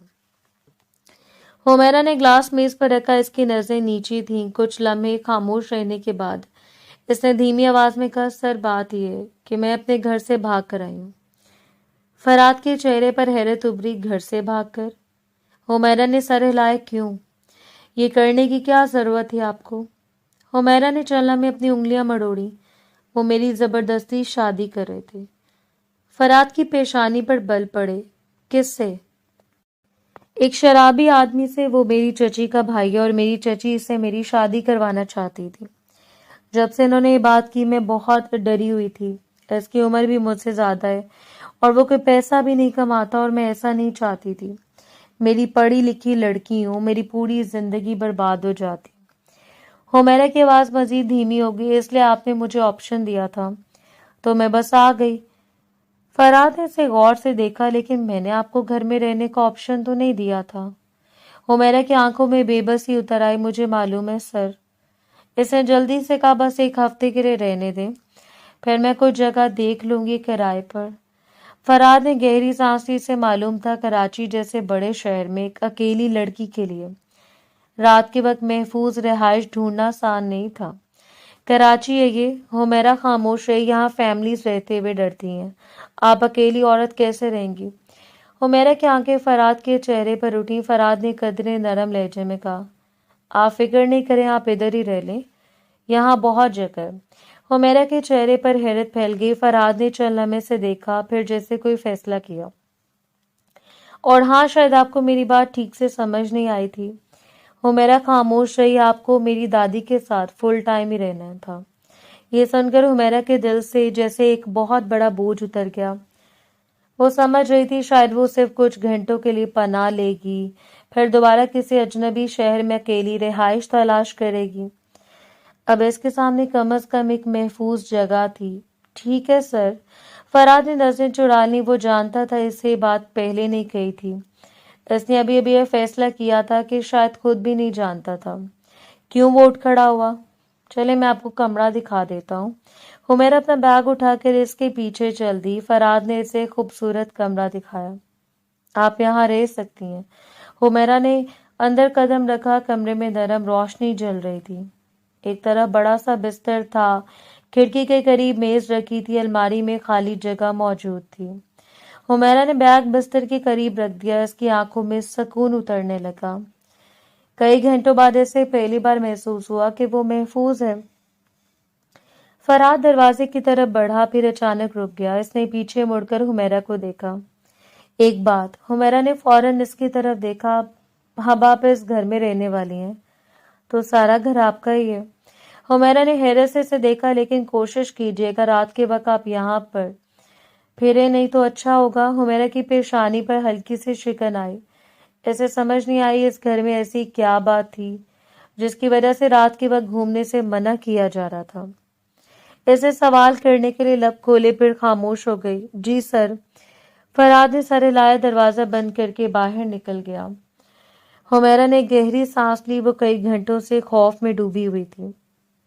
حمیرہ نے گلاس میز پر رکھا. اس کی نظریں نیچی تھیں. کچھ لمحے خاموش رہنے کے بعد اس نے دھیمی آواز میں کہا, سر بات یہ ہے کہ میں اپنے گھر سے بھاگ کر آئی ہوں. فرحاد کے چہرے پر حیرت ابھری. گھر سے بھاگ کر؟ حمیرہ نے سر ہلایا. کیوں؟ یہ کرنے کی کیا ضرورت تھی آپ کو؟ حمیرہ نے چلنا میں اپنی انگلیاں مڑوڑی. وہ میری زبردستی شادی کر رہے تھے. فرحاد کی پیشانی پر بل پڑے. کس سے؟ ایک شرابی آدمی سے. وہ میری چچی کا بھائی ہے اور میری چچی اس سے میری شادی کروانا چاہتی تھی. جب سے انہوں نے یہ بات کی میں بہت ڈری ہوئی تھی. اس کی عمر بھی مجھ سے زیادہ ہے اور وہ کوئی پیسہ بھی نہیں کماتا, اور میں ایسا نہیں چاہتی تھی. میری پڑھی لکھی لڑکی ہوں, میری پوری زندگی برباد ہو جاتی. حمیرہ کی آواز مزید دھیمی ہو گئی. اس لیے آپ نے مجھے آپشن دیا تھا تو میں بس آ گئی. فرحاد نے اسے غور سے دیکھا. لیکن میں نے آپ کو گھر میں رہنے کا آپشن تو نہیں دیا تھا. حمیرہ کی آنکھوں میں بے بسی اتر آئی. مجھے معلوم ہے سر. اس نے جلدی سے کہا, بس ایک ہفتے کے لیے رہنے دیں, پھر میں کوئی جگہ دیکھ لوں گی کرائے پر. فرحاد نے گہری سانس لی. سے معلوم تھا کراچی جیسے بڑے شہر میں ایک اکیلی لڑکی کے لیے رات کے وقت محفوظ رہائش ڈھونڈنا آسان نہیں تھا. کراچی ہے یہ. حمیرہ خاموش رہی. یہاں فیملیز رہتے ہوئے ڈرتی ہیں, آپ اکیلی عورت کیسے رہیں گی؟ حمیرہ کی آنکھیں فرحاد کے چہرے پر اٹھیں. فرحاد نے قدرے نرم لہجے میں کہا, آپ فکر نہیں کریں, آپ ادھر ہی رہ لیں, یہاں بہت جگہ ہے. حمیرہ کے چہرے پر حیرت پھیل گئی. فرحاد نے چند لمحے سے دیکھا, پھر جیسے کوئی فیصلہ کیا. اور ہاں, شاید آپ کو میری بات ٹھیک سے سمجھ نہیں آئی تھی. حمیرہ خاموش رہی. آپ کو میری دادی کے ساتھ فل ٹائم ہی رہنا تھا. یہ سن کر حمیرہ کے دل سے جیسے ایک بہت بڑا بوجھ اتر گیا. وہ سمجھ رہی تھی شاید وہ صرف کچھ گھنٹوں کے لیے پناہ لے گی, پھر دوبارہ کسی اجنبی شہر میں اکیلی رہائش تلاش کرے گی. اب اس کے سامنے کم از کم ایک محفوظ جگہ تھی. ٹھیک ہے سر. فرحاد نے نظریں چرا لی. وہ جانتا تھا اسے بات پہلے نہیں کہی تھی. اس نے ابھی ابھی یہ فیصلہ کیا تھا کہ شاید خود بھی نہیں جانتا تھا. کیوں وہ اٹھ کھڑا ہوا. چلے میں آپ کو کمرہ دکھا دیتا ہوں. حمیرہ اپنا بیگ اٹھا کر اس کے پیچھے چل دی. فرحاد نے اسے خوبصورت کمرہ دکھایا. آپ یہاں رہ سکتی ہیں. حمیرہ نے اندر قدم رکھا. کمرے میں نرم روشنی جل رہی تھی. ایک طرف بڑا سا بستر تھا, کھڑکی کے قریب میز رکھی تھی، الماری میں خالی جگہ موجود تھی۔ حمیرہ نے بیگ بستر کے قریب رکھ دیا، اس کی آنکھوں میں سکون اترنے لگا۔ کئی گھنٹوں بعد اسے پہلی بار محسوس ہوا کہ وہ محفوظ ہے۔ فرحات دروازے کی طرف بڑھا، پھر اچانک رک گیا۔ اس نے پیچھے مڑ کر حمیرہ کو دیکھا۔ ایک بات، حمیرہ نے فوراً اس کی طرف دیکھا، اب آپ اس گھر میں رہنے والی ہیں تو سارا گھر آپ کا ہی ہے۔ حمیرہ نے حیرت سے اسے دیکھا، لیکن کوشش کیجیے گا رات کے وقت آپ یہاں پر پھرے نہیں تو اچھا ہوگا۔ حمیرہ کی پیشانی پر ہلکی سی شکن آئی۔ اسے سمجھ نہیں آئی اس گھر میں ایسی کیا بات تھی جس کی وجہ سے رات کے وقت گھومنے سے منع کیا جا رہا تھا۔ اسے سوال کرنے کے لیے لب کھولے، پھر خاموش ہو گئی۔ جی سر، فرحات نے سر ہلایا، دروازہ بند کر کے باہر نکل گیا۔ حمیرہ نے گہری سانس لی، وہ کئی گھنٹوں سے خوف میں ڈوبی ہوئی تھی۔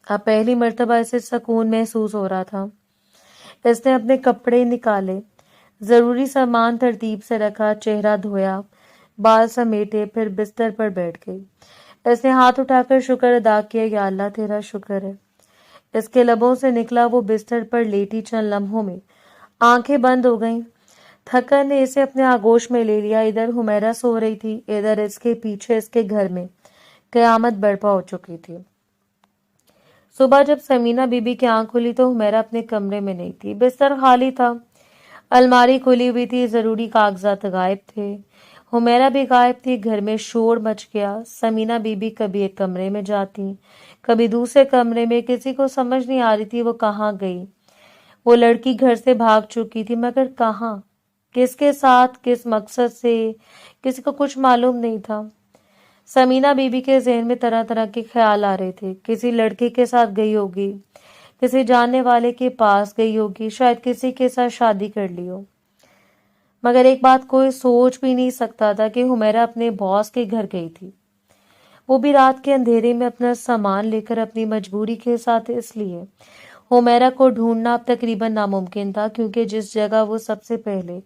اب پہلی مرتبہ اسے سکون محسوس ہو رہا تھا۔ اس نے اپنے کپڑے نکالے، ضروری سامان ترتیب سے رکھا، چہرہ دھویا، بال سمیٹے، پھر بستر پر بیٹھ گئی۔ اس نے ہاتھ اٹھا کر شکر ادا کیا، یا اللہ تیرا شکر ہے۔ اس کے لبوں سے نکلا، وہ بستر پر لیٹی چند لمحوں میں آنکھیں بند ہو گئیں۔ تھکن نے اسے اپنے آغوش میں لے لیا۔ ادھر حمیرہ سو رہی تھی، ادھر اس کے پیچھے اس کے گھر میں قیامت برپا ہو چکی تھی۔ صبح جب سمینہ بی بی کی آنکھ کھلی تو حمیرہ اپنے کمرے میں نہیں تھی۔ بستر خالی تھا، الماری کھلی ہوئی تھی، ضروری کاغذات غائب تھے، حمیرہ بھی غائب تھی۔ گھر میں شور مچ گیا۔ سمینہ بی بی کبھی ایک کمرے میں جاتی، کبھی دوسرے کمرے میں، کسی کو سمجھ نہیں آ رہی تھی وہ کہاں گئی۔ وہ لڑکی گھر سے بھاگ چکی تھی، مگر کہاں، کس کے ساتھ، کس مقصد سے، کسی کو کچھ معلوم نہیں تھا۔ سمینہ بی بی کے ذہن میں طرح طرح کے خیال آ رہے تھے۔ کسی لڑکے کے ساتھ گئی ہوگی، کسی جاننے والے کے پاس گئی ہوگی، شاید کسی کے ساتھ شادی کر لی ہو۔ مگر ایک بات کوئی سوچ بھی نہیں سکتا تھا کہ حمیرہ اپنے باس کے گھر گئی تھی، وہ بھی رات کے اندھیرے میں اپنا سامان لے کر، اپنی مجبوری کے ساتھ۔ اس لیے حمیرہ کو ڈھونڈنا اب تقریباً ناممکن تھا، کیونکہ جس جگہ وہ سب سے پہلے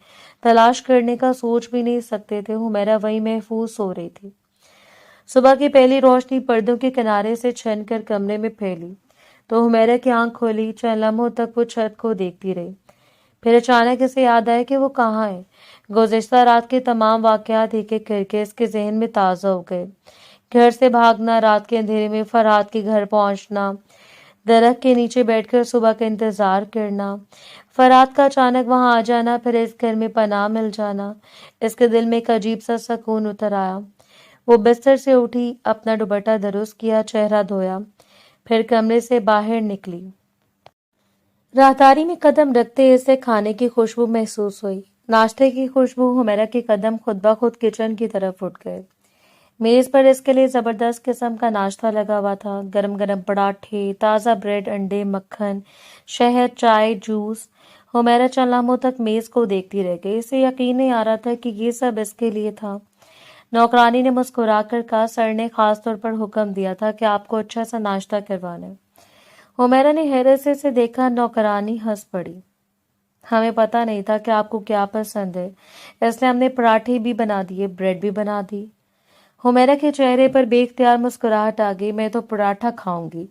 تلاش کرنے کا سوچ بھی نہیں سکتے تھے، حمیرہ وہیں محفوظ سو رہی تھی۔ صبح کی پہلی روشنی پردوں کے کنارے سے چھن کر کمرے میں پھیلی تو حمیرہ کی آنکھ کھولی۔ چند لمحوں تک وہ چھت کو دیکھتی رہی، پھر اچانک اسے یاد آیا کہ وہ کہاں ہے۔ گزشتہ رات کے تمام واقعات ایک ایک کر کے اس کے ذہن میں تازہ ہو گئے۔ گھر سے بھاگنا، رات کے اندھیرے میں فرحات کے گھر پہنچنا، درخت کے نیچے بیٹھ کر صبح کا انتظار کرنا، فرحات کا اچانک وہاں آ جانا، پھر اس گھر میں پناہ مل جانا۔ اس کے دل میں ایک عجیب سا سکون اتر آیا۔ وہ بستر سے اٹھی، اپنا دوپٹہ درست کیا، چہرہ دھویا، پھر کمرے سے باہر نکلی۔ راہداری میں قدم رکھتے اسے کھانے کی خوشبو محسوس ہوئی، ناشتے کی خوشبو۔ حمیرہ کے قدم خود بخود کچن کی طرف اٹھ گئے۔ میز پر اس کے لیے زبردست قسم کا ناشتہ لگا ہوا تھا، گرم گرم پراٹھے، تازہ بریڈ، انڈے، مکھن، شہد، چائے، جوس۔ حمیرہ چند لمحوں تک میز کو دیکھتی رہ گئی، اسے یقین نہیں آ رہا تھا کہ یہ سب اس کے لیے تھا۔ نوکرانی نے مسکرا کر کہا، سر نے خاص طور پر حکم دیا تھا کہ آپ کو اچھا سا ناشتہ کروانا ہے۔ حمیرہ نے حیرت سے اسے دیکھا۔ نوکرانی ہنس پڑی، ہمیں پتہ نہیں تھا کہ آپ کو کیا پسند ہے، اس لیے ہم نے پراٹھے بھی بنا دیے، بریڈ بھی بنا دی۔ حمیرہ کے چہرے پر بے اختیار مسکراہٹ آ گئی۔ میں تو پراٹھا کھاؤں گی۔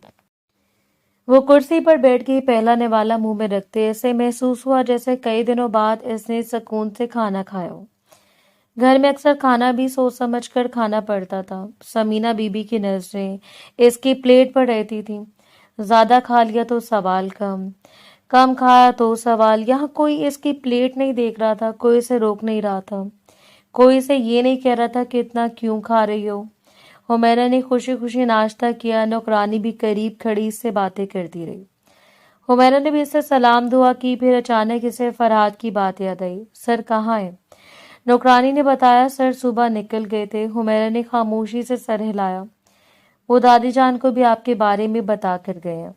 وہ کرسی پر بیٹھ گئی، پہلا نوالا منہ میں رکھتے اسے محسوس ہوا جیسے کئی دنوں بعد اس نے سکون سے کھانا کھایا ہو۔ گھر میں اکثر کھانا بھی سوچ سمجھ کر کھانا پڑتا تھا۔ سمینہ بی بی کی نظریں اس کی پلیٹ پر رہتی تھیں، زیادہ کھا لیا تو سوال، کم کم کھایا تو سوال۔ یہاں کوئی اس کی پلیٹ نہیں دیکھ رہا تھا، کوئی اسے روک نہیں رہا تھا، کوئی اسے یہ نہیں کہہ رہا تھا کہ اتنا کیوں کھا رہی ہو۔ حمیرہ نے خوشی خوشی ناشتہ کیا، نوکرانی بھی قریب کھڑی اس سے باتیں کرتی رہی۔ حمیرہ نے بھی اس سے سلام دعا کی، پھر اچانک اسے فرحات کی بات یاد آئی۔ سر کہاں ہے؟ نوکرانی نے بتایا، سر صبح نکل گئے تھے۔ حمیرہ نے خاموشی سے سر ہلایا، وہ دادی جان کو بھی آپ کے بارے میں بتا کر گئے ہیں۔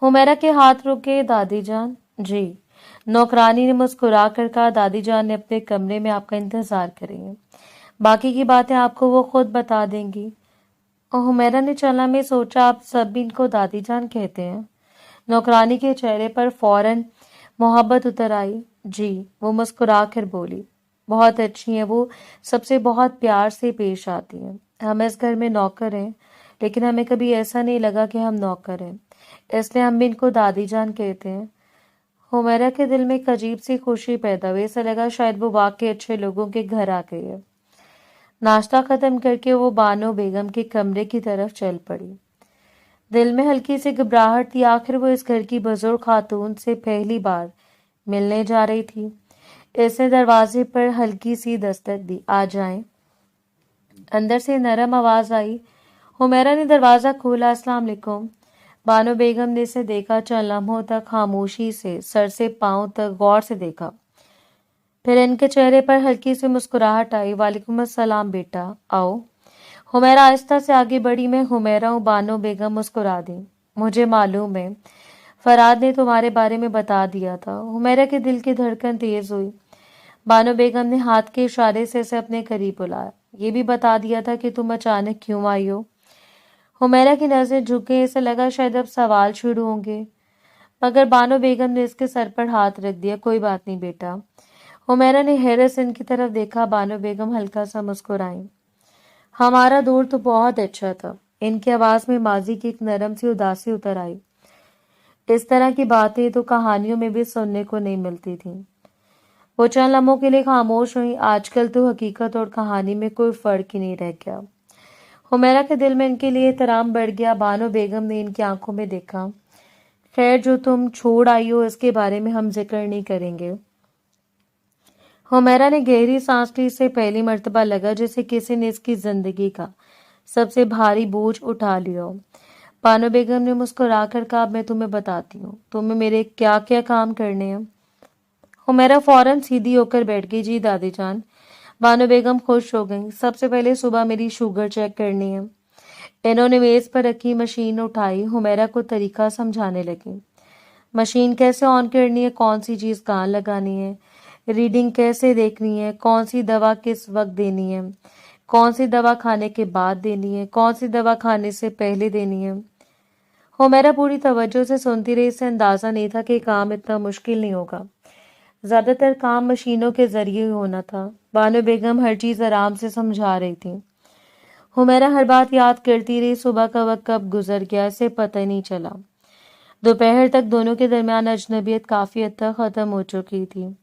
حمیرہ کے ہاتھ رک گئے۔ دادی جان؟ جی، نوکرانی نے مسکرا کر کہا، دادی جان نے اپنے کمرے میں آپ کا انتظار کریں گے، باقی کی باتیں آپ کو وہ خود بتا دیں گی۔ اور حمیرہ نے چلنا میں سوچا، آپ سب بھی ان کو دادی جان کہتے ہیں؟ نوکرانی کے چہرے پر فوراً محبت اتر آئی۔ جی، وہ مسکرا کر بولی، بہت اچھی ہیں، وہ سب سے بہت پیار سے پیش آتی ہیں۔ ہم اس گھر میں نوکر ہیں، لیکن ہمیں کبھی ایسا نہیں لگا کہ ہم نوکر ہیں۔ इसलिए हम भी इनको दादी जान कहते हैं। हुमैरा के दिल में एक अजीब सी खुशी पैदा हुई। ऐसा लगा शायद वो वाकई अच्छे लोगों के घर आ गई है। नाश्ता खत्म करके वो बानो बेगम के कमरे की तरफ चल पड़ी। दिल में हल्की सी घबराहट थी, आखिर वो इस घर की बुजुर्ग खातून से पहली बार मिलने जा रही थी। इसने दरवाजे पर हल्की सी दस्तक दी। आ जाएं। अंदर से नरम आवाज आई। हुमैरा ने दरवाजा खोला। अस्सलाम वालेकुम। बानो बेगम ने इसे देखा। चंद लम्हों तक खामोशी से सर से पांव तक गौर से देखा। फिर इनके चेहरे पर हल्की सी मुस्कुराहट आई। वालेकुम अस्सलाम बेटा, आओ। हुमैरा आहिस्ता से आगे बढ़ी। मैं हुमैरा हूँ। बानो बेगम मुस्कुरा दी। मुझे मालूम है, फराद ने तुम्हारे बारे में बता दिया था। हुमैरा के दिल की धड़कन तेज हुई। बानो बेगम ने हाथ के इशारे से इसे अपने करीब बुलाया। ये भी बता दिया था कि तुम अचानक क्यों आई हो। हुमैरा की नजरें झुक गई। इसे लगा शायद अब सवाल शुरू होंगे, मगर बानो बेगम ने इसके सर पर हाथ रख दिया। कोई बात नहीं बेटा। हुमैरा ने हैरत से इनकी तरफ देखा। बानो बेगम हल्का सा मुस्कुराई। हमारा दौर तो बहुत अच्छा था। इनकी आवाज में माजी की एक नरम सी उदासी उतर आई। इस तरह की बातें तो कहानियों में भी सुनने को नहीं मिलती थी। वो चंद लम्हों के लिए खामोश हुई। आजकल तो हकीकत और कहानी में कोई फर्क ही नहीं रह गया। हुमैरा के दिल में इनके लिए एहतराम बढ़ गया। बानो बेगम ने इनकी आंखों में देखा। खैर, जो तुम छोड़ आई हो इसके बारे में हम जिक्र नहीं करेंगे। हुमैरा ने गहरी सांस ली। से पहली मर्तबा लगा जैसे किसी ने इसकी जिंदगी का सबसे भारी बोझ उठा लिया हो। बानो बेगम ने मुस्कुराकर कहा, मैं तुम्हें बताती हूँ तुम्हें मेरे क्या क्या काम करने हैं। हुमैरा फौरन सीधी होकर बैठ गई। जी दादी जान। बानो बेगम खुश हो गई। सबसे पहले सुबह मेरी शुगर चेक करनी है। इन्होंने मेज पर रखी मशीन उठाई। हुमैरा को तरीका समझाने लगी। मशीन कैसे ऑन करनी है, कौन सी चीज कहाँ लगानी है, रीडिंग कैसे देखनी है, कौन सी दवा किस वक्त देनी है, कौन सी दवा खाने के बाद देनी है, कौन सी दवा खाने से पहले देनी है। हुमैरा पूरी तवज्जो से सुनती रही। इसे अंदाजा नहीं था कि काम इतना मुश्किल नहीं होगा। ज्यादातर काम मशीनों के जरिए ही होना था। बानो बेगम हर चीज आराम से समझा रही थी। हुमैरा हर बात याद करती रही। सुबह का वक्त कब गुजर गया इसे पता ही नहीं चला। दोपहर तक दोनों के दरमियान अजनबियत काफी हद तक खत्म हो चुकी थी।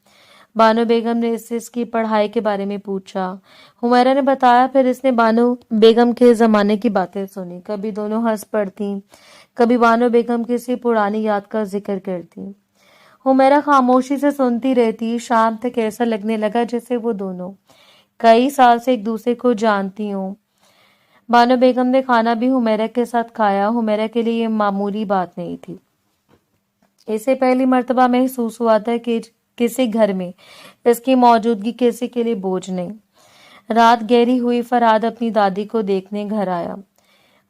बानो बेगम ने इससे इसकी पढ़ाई के बारे में पूछा। हुमैरा ने बताया। फिर इसने बानो बेगम के जमाने की बातें सुनी। कभी दोनों हंस पड़ती, कभी बानो बेगम किसी पुरानी याद का जिक्र करती। हुमैरा खामोशी से सुनती रहती। शाम तक ऐसा लगने लगा जैसे वो दोनों कई साल से एक दूसरे को जानती हों। बानो बेगम ने खाना भी हुमैरा के साथ खाया। हुमैरा के लिए ये मामूली बात नहीं थी। इसे पहली मर्तबा महसूस हुआ था कि किसी घर में इसकी मौजूदगी किसी के लिए बोझ नहीं। रात गहरी हुई। फरहाद अपनी दादी को देखने घर आया।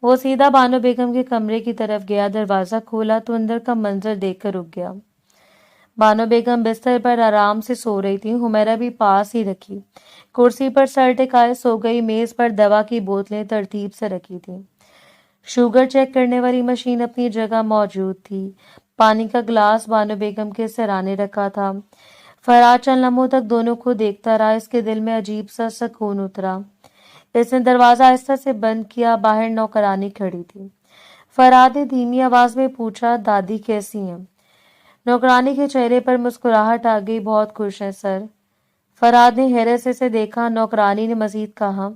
वो सीधा बानो बेगम के कमरे की तरफ गया। दरवाजा खोला तो अंदर का मंजर देखकर रुक गया। बानो बेगम बिस्तर पर आराम से सो रही थी। हुमैरा भी पास ही रखी कुर्सी पर सर टिकाए सो गई। मेज पर दवा की बोतलें तरतीब से रखी थी। शुगर चेक करने वाली मशीन अपनी जगह मौजूद थी। पानी का ग्लास बानो बेगम के सिराने रखा था। फराज चंद लम्हों तक दोनों को देखता रहा। इसके दिल में अजीब सा सुकून उतरा। इसने दरवाजा आहिस्ता से बंद किया। बाहर नौकरानी खड़ी थी। फराद ने धीमी आवाज में पूछा, दादी कैसी हैं? नौकरानी के चेहरे पर मुस्कुराहट आ गई। बहुत खुश है सर। फराद ने हैरत से देखा। नौकरानी ने मजीद कहा,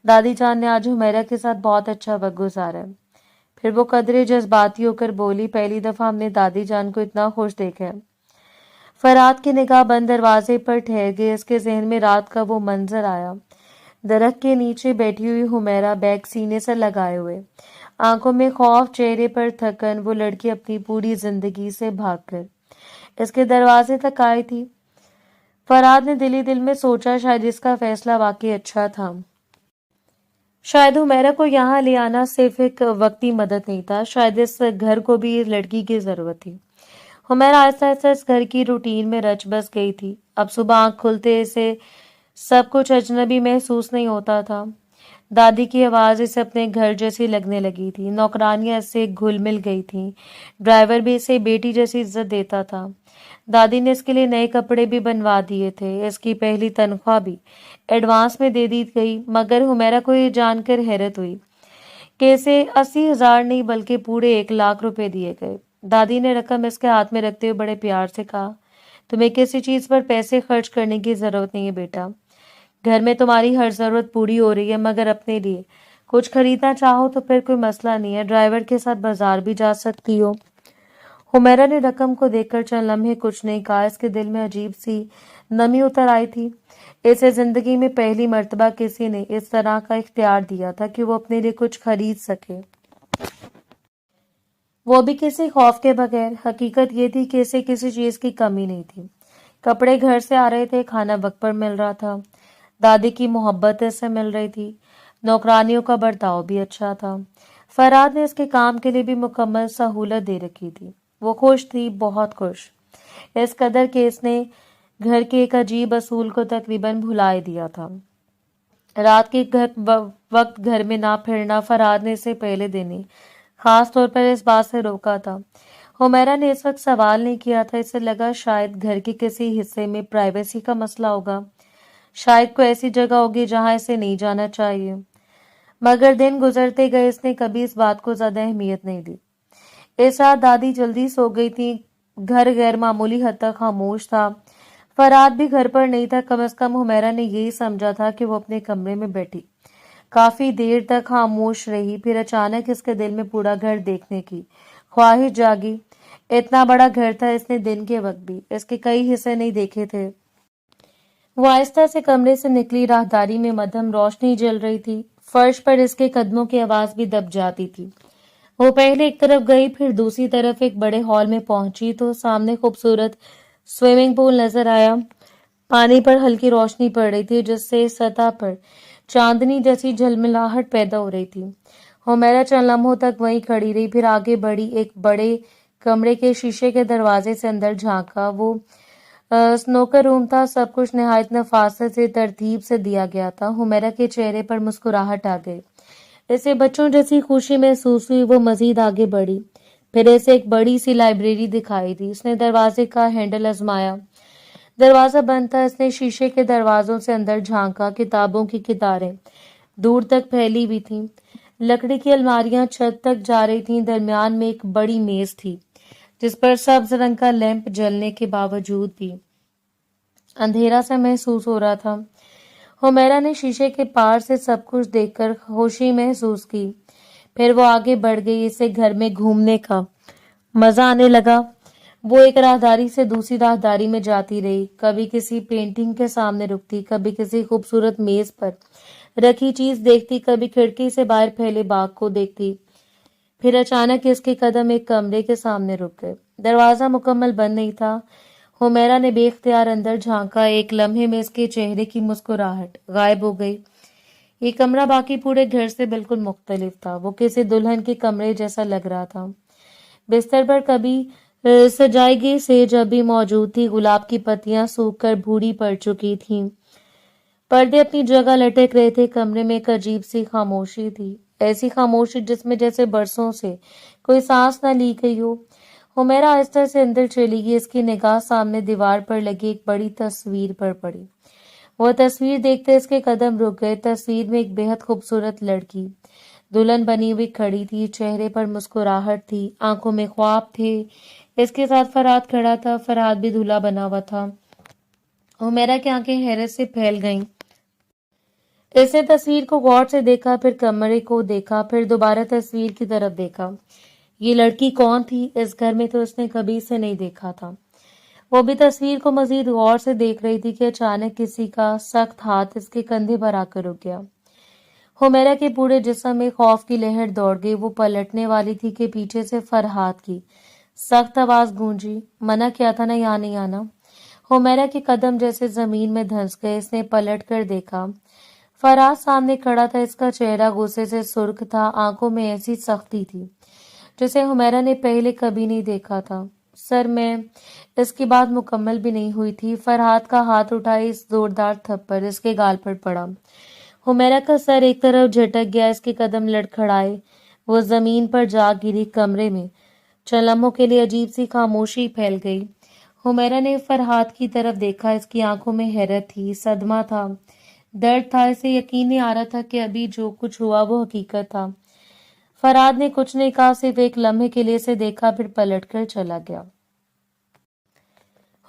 दादी जान ने आज हुमैरा के साथ बहुत अच्छा वक्त गुजारा है। फिर वो कदरे जज्बाती होकर बोली, पहली दफा हमने दादी जान को इतना खुश देखा है। फराद की निगाह बंद दरवाजे पर ठहर गई। इसके जहन में रात का वो मंजर आया। दरख्त के नीचे बैठी हुई हुमैरा, बैग सीने से लगाए हुए, आंखों में खौफ, चेहरे पर थकन। वो लड़की अपनी पूरी जिंदगी से भागकर इसके दरवाजे तक आई थी। फराद ने दिली दिल में सोचा, शायद इसका फैसला वाकई अच्छा था। शायद हुमैरा को यहाँ ले आना सिर्फ एक वक्ती मदद नहीं था। शायद इस घर को भी इस लड़की की जरूरत थी। हुमैरा आहिस्ता आहिस्ता इस घर की रूटीन में रच बस गई थी। अब सुबह आंख खुलते इसे सब कुछ अजनबी महसूस नहीं होता था। दादी की आवाज इसे अपने घर जैसी लगने लगी थी। नौकरानियां इससे घुल मिल गई थी। ड्राइवर भी इसे बेटी जैसी इज्जत देता था। दादी ने इसके लिए नए कपड़े भी बनवा दिए थे। इसकी पहली तनख्वाह भी एडवांस में दे दी गई। मगर हुमैरा को ये जानकर हैरत हुई कि इसे 80,000 नहीं बल्कि पूरे 1 लाख रुपए दिए गए। दादी ने रकम इसके हाथ में रखते हुए बड़े प्यार से कहा, तुम्हें किसी चीज पर पैसे खर्च करने की जरूरत नहीं है बेटा। घर में तुम्हारी हर जरूरत पूरी हो रही है, मगर अपने लिए कुछ खरीदना चाहो तो फिर कोई मसला नहीं है, ड्राइवर के साथ बाजार भी जा सकती हो। हुमैरा ने रकम को देखकर चंद लम्हे कुछ नहीं कहा। इसके दिल में अजीब सी नमी उतर आई थी। इसे जिंदगी में पहली मर्तबा किसी ने इस तरह का इख्तियार दिया था कि वो अपने लिए कुछ खरीद सके, वो भी किसी खौफ के बगैर। हकीकत ये थी कि इसे किसी चीज की कमी नहीं थी। कपड़े घर से आ रहे थे, खाना वक्त पर मिल रहा था, दादी की मोहब्बत इससे मिल रही थी, नौकरानियों का बर्ताव भी अच्छा था। फरहाद ने इसके काम के लिए भी मुकम्मल सहूलत दे रखी थी। वो खुश थी, बहुत खुश, इस कदर कि इसने घर के एक अजीब असूल को तकरीबन भुला दिया था। रात के वक्त घर में ना फिरना फरहाद ने इसे पहले दिन ही खास तौर पर इस बात से रोका था। हुमैरा ने इस वक्त सवाल नहीं किया था। इसे लगा शायद घर के किसी हिस्से में प्राइवेसी का मसला होगा, शायद कोई ऐसी जगह होगी जहां इसे नहीं जाना चाहिए। मगर दिन गुजरते गए, इसने कभी इस बात को ज्यादा अहमियत नहीं दी। इस रात दादी जल्दी सो गई थी। घर गैर मामूली हद तक खामोश था। फरहाद भी घर पर नहीं था। कम से कम हुमैरा ने यही समझा था कि वो अपने कमरे में बैठी काफी देर तक खामोश रही। फिर अचानक इसके दिल में पूरा घर देखने की ख्वाहिश जागी। इतना बड़ा घर था, इसने दिन के वक्त भी इसके कई हिस्से नहीं देखे थे। वो आहिस्ता से कमरे से निकली। राहदारी में मध्यम रोशनी जल रही थी। फर्श पर इसके कदमों की आवाज भी दब जाती थी। वो पहले एक तरफ गई, फिर दूसरी तरफ। एक बड़े हॉल में पहुंची तो सामने खूबसूरत स्विमिंग पूल नजर आया। पानी पर हल्की रोशनी पड़ रही थी, जिससे सतह पर चांदनी जैसी झलमिलाहट पैदा हो रही थी। हुमैरा चंद लम्हों तक वहीं खड़ी रही, फिर आगे बढ़ी। एक बड़े कमरे के शीशे के दरवाजे से अंदर झांका। वो स्नोकर रूम था। सब कुछ निहायत नफासत से तरतीब से दिया गया था। हुमैरा के चेहरे पर मुस्कुराहट आ गई। इसे बच्चों जैसी खुशी महसूस हुई। वो मजीद आगे बढ़ी, फिर इसे एक बड़ी सी लाइब्रेरी दिखाई दी। इसने दरवाजे का हैंडल आजमाया। दरवाजा बंद था। इसने शीशे के दरवाजों से अंदर झांका। किताबों की कितारें दूर तक फैली हुई थीं। लकड़ी की अलमारियां छत तक जा रही थीं। दरमियान में एक बड़ी मेज थी, जिस पर सब्ज रंग का लैंप जलने के बावजूद भी अंधेरा सा महसूस हो रहा था। हुमैरा ने शीशे के पार से सब कुछ देखकर खुशी महसूस की। फिर वो आगे बढ़ गई। इसे घर में घूमने का मजा आने लगा। वो एक राहदारी से दूसरी राहदारी में जाती रही, कभी किसी पेंटिंग के सामने रुकती, कभी किसी खूबसूरत मेज पर रखी चीज देखती, कभी खिड़की से बाहर फैले बाग को देखती। फिर अचानक इसके कदम एक कमरे के सामने रुक गए। दरवाजा मुकम्मल बंद नहीं था। हुमैरा ने बेख्तियार अंदर झांका। एक लम्हे में इसके चेहरे की मुस्कुराहट गायब हो गई। ये कमरा बाकी पूरे घर से बिल्कुल मुख्तलिफ था। वो किसी दुल्हन के कमरे जैसा लग रहा था। बिस्तर पर कभी सजाई गई सेज अभी मौजूद थी। गुलाब की पत्तियां सूख कर भूरी पड़ चुकी थीं। पर्दे अपनी जगह लटक रहे थे। कमरे में एक अजीब सी खामोशी थी, ऐसी खामोशी जिसमें जैसे बरसों से कोई सांस न ली गई हो। हुमैरा आहिस्ता से अंदर चली गई। इसकी निगाह सामने दीवार पर लगी एक बड़ी तस्वीर पर पड़ी। वह तस्वीर देखते इसके कदम रुक गए। तस्वीर में एक बेहद खूबसूरत लड़की दुल्हन बनी हुई खड़ी थी। चेहरे पर मुस्कुराहट थी, आंखों में ख्वाब थे। इसके साथ फरहाद खड़ा था। फरहाद भी दूल्हा बना हुआ था। हुमैरा की आंखें हैरत से फैल गईं। इसने तस्वीर को गौर से देखा, फिर कमरे को देखा, फिर दोबारा तस्वीर की तरफ देखा। ये लड़की कौन थी? इस घर में तो इसने कभी इसे नहीं देखा था। वो भी तस्वीर को मजीद गौर से देख रही थी कि अचानक किसी का सख्त हाथ इसके कंधे पर आकर रुक गया। हुमैरा के पूरे जिस्म में खौफ की लहर दौड़ गई। वो पलटने वाली थी कि पीछे से फरहाद की सख्त आवाज गूंजी, मना किया था ना, यहाँ नहीं आना। हुमैरा के कदम जैसे जमीन में धंस गए। इसने पलट कर देखा। फरहाद सामने खड़ा था। इसका चेहरा गुस्से से सुर्ख था, आंखों में ऐसी सख्ती थी जिसे हुमैरा ने पहले कभी नहीं देखा था। सर में इसकी बात मुकम्मल भी नहीं हुई थी। फरहाद का हाथ उठा इस जोरदार थप्पड़ इसके गाल पर पड़ा। हुमैरा का सर एक तरफ झटक गया। इसके कदम लड़खड़ाए। वो जमीन पर जा गिरी। कमरे में चंद लम्हों के लिए अजीब सी खामोशी फैल गई। हुमैरा ने फरहाद की तरफ देखा। इसकी आंखों में हैरत थी, सदमा था, दर्द था। इसे यकीन नहीं आ रहा था कि अभी जो कुछ हुआ वो हकीकत था। फरहाद ने कुछ नहीं कहा, सिर्फ एक लम्हे के लिए से देखा, फिर पलटकर चला गया।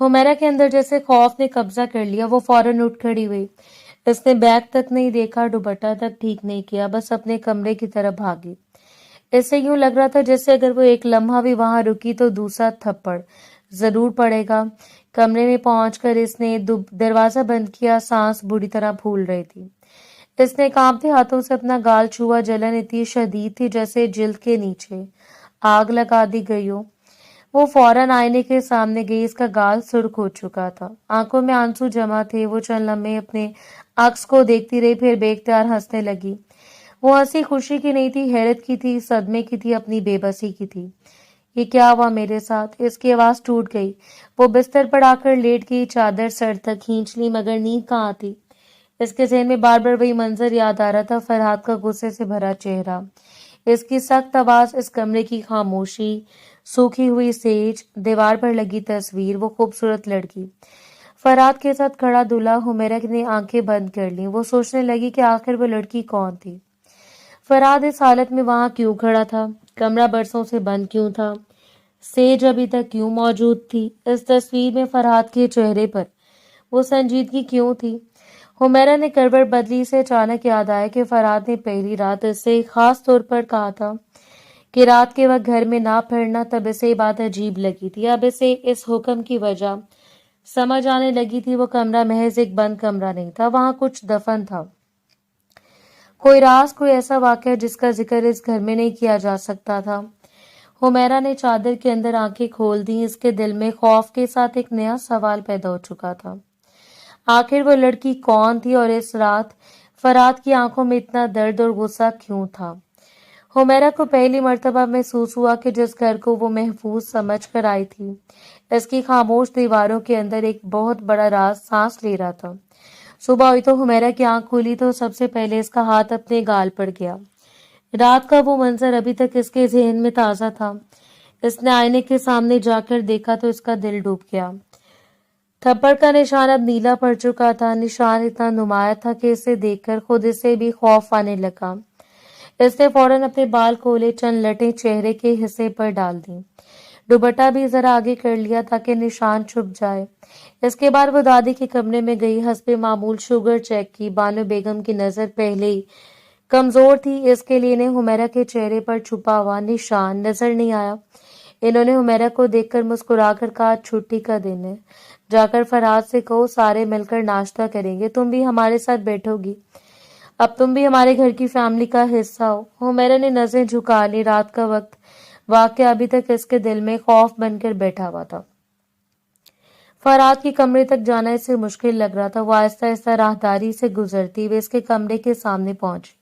हुमैरा के अंदर जैसे खौफ ने कब्जा कर लिया। वो फौरन उठ खड़ी हुई। इसने बैग तक नहीं देखा, दुपट्टा तक ठीक नहीं किया, बस अपने कमरे की तरफ भागी। इससे यूं लग रहा था जैसे अगर वो एक लम्हा भी वहां रुकी तो दूसरा थप्पड़ जरूर पड़ेगा। कमरे में पहुंचकर इसने दरवाजा बंद किया। सांस बुरी तरह फूल रही थी। इसने कांपते हाथों से अपना गाल छुआ। जलन इतनी शदीद थी जैसे जिल्द के नीचे आग लगा दी गई हो। वो फौरन आईने के सामने गई। इसका गाल सुर्ख हो चुका था, आंखों में आंसू जमा थे। वो चंद लम्हे अपने अक्स को देखती रही, फिर बेख्तियार हंसने लगी। वो हंसी खुशी की नहीं थी, हैरत की थी, सदमे की थी, अपनी बेबसी की थी। ये क्या हुआ मेरे साथ? इसकी आवाज टूट गई। वो बिस्तर पर आकर लेट गई, चादर सर तक खींच ली, मगर नींद कहाँ थी। इसके ज़हन में बार बार वही मंजर याद आ रहा था, फरहाद का गुस्से से भरा चेहरा, इसकी सख्त आवाज, इस कमरे की खामोशी, सूखी हुई सेज, दीवार पर लगी तस्वीर, वो खूबसूरत लड़की। फरहाद के साथ खड़ा दूल्हा। हुमैरा ने आंखें बंद कर ली। वो सोचने लगी कि आखिर वो लड़की कौन थी। फरहाद इस हालत में वहां क्यों खड़ा था? कमरा बरसों से बंद क्यों था? सेज अभी तक क्यों मौजूद थी? इस तस्वीर में फरहाद के चेहरे पर वो संजीदगी क्यों थी? हुमैरा ने करवट बदली। से अचानक याद आया कि फरहाद ने पहली रात इससे खास तौर पर कहा था कि रात के वक्त घर में ना फिरना। तब इसे बात अजीब लगी थी। अब इसे इस हुक्म की वजह समझ आने लगी थी। वो कमरा महज एक बंद कमरा नहीं था, वहां कुछ दफन था, कोई राज, कोई ऐसा वाकया जिसका जिक्र इस घर में नहीं किया जा सकता था। हुमैरा ने चादर के अंदर आंखें खोल दी। इसके दिल में खौफ के साथ एक नया सवाल पैदा हो चुका था। आखिर वो लड़की कौन थी और इस रात फरहाद की आंखों में इतना दर्द और गुस्सा क्यों था? हुमैरा को पहली मर्तबा महसूस हुआ कि जिस घर को वो महफूज समझ कर आई थी, इसकी खामोश दीवारों के अंदर एक बहुत बड़ा राज सांस ले रहा था। सुबह हुई तो हुमैरा की आंख खुली तो सबसे पहले इसका हाथ अपने गाल पर गया। रात का वो मंजर अभी तक इसके जहन में ताजा था। इसने आईने के सामने जाकर देखा तो इसका दिल डूब गया। थप्पड़ का निशान अब नीला पड़ चुका था। निशान इतना नुमाया था कि इसे देखकर खुद इसे भी खौफ आने लगा। इसने फौरन अपने बाल खोले, चंद लटें चेहरे के हिस्से पर डाल दी, दुपट्टा भी जरा आगे कर लिया ताकि निशान छुप जाए। इसके बाद वो दादी के कमरे में गई। हस्बे मामूल शुगर चेक की। बानो बेगम की नजर पहले ही कमजोर थी, इसके लिए इन्हें हुमैरा के चेहरे पर छुपा हुआ निशान नजर नहीं आया। इन्होंने हुमैरा को देखकर मुस्कुराकर कहा, छुट्टी का दिन है, जाकर फरहाद से कहो सारे मिलकर नाश्ता करेंगे, तुम भी हमारे साथ बैठोगी, अब तुम भी हमारे घर की फैमिली का हिस्सा हो। हुमैरा ने नजरें झुका ली। रात का वक्त वाकया अभी तक इसके दिल में खौफ बनकर बैठा हुआ था। फरहाद के कमरे तक जाना इसे मुश्किल लग रहा था। वो आहिस्ता आहिस्ता राहदारी से गुजरती हुई इसके कमरे के सामने पहुंची।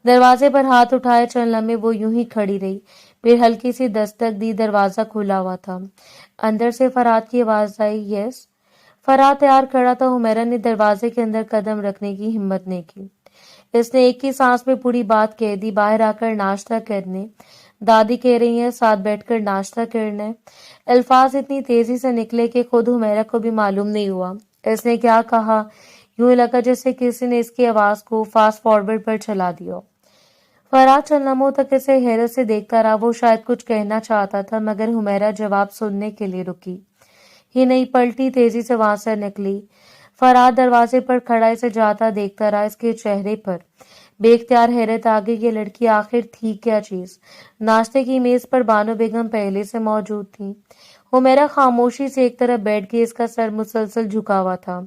दरवाजे पर हाथ उठाए चंद लम्हे वो यूं ही खड़ी रही, फिर हल्की सी दस्तक दी। दरवाजा खुला हुआ था। अंदर से फरहाद की आवाज आई, यस। फरहाद तैयार खड़ा था। हुमैरा ने दरवाजे के अंदर कदम रखने की हिम्मत नहीं की। इसने एक ही सांस में पूरी बात कह दी, बाहर आकर नाश्ता करने, दादी कह रही है साथ बैठकर नाश्ता करना है। अल्फाज इतनी तेजी से निकले कि खुद हुमैरा को भी मालूम नहीं हुआ इसने क्या कहा। यूं लगा जैसे किसी ने इसकी आवाज को फास्ट फॉरवर्ड पर चला दिया। फरहाद चंद लम्हों तक इसे हैरत से देखता रहा। वो शायद कुछ कहना चाहता था, मगर हुमैरा जवाब सुनने के लिए रुकी ही नहीं, पलटी, तेजी से वहां से निकली। फरहाद दरवाजे पर खड़ा इसे जाता देखता रहा। इसके चेहरे पर बेख्तियार हैरत आ गई। ये लड़की आखिर थी क्या चीज? नाश्ते की मेज पर बानो बेगम पहले से मौजूद थी। हुमैरा खामोशी से एक तरफ बैठ गई। इसका सर मुसलसल झुका हुआ था।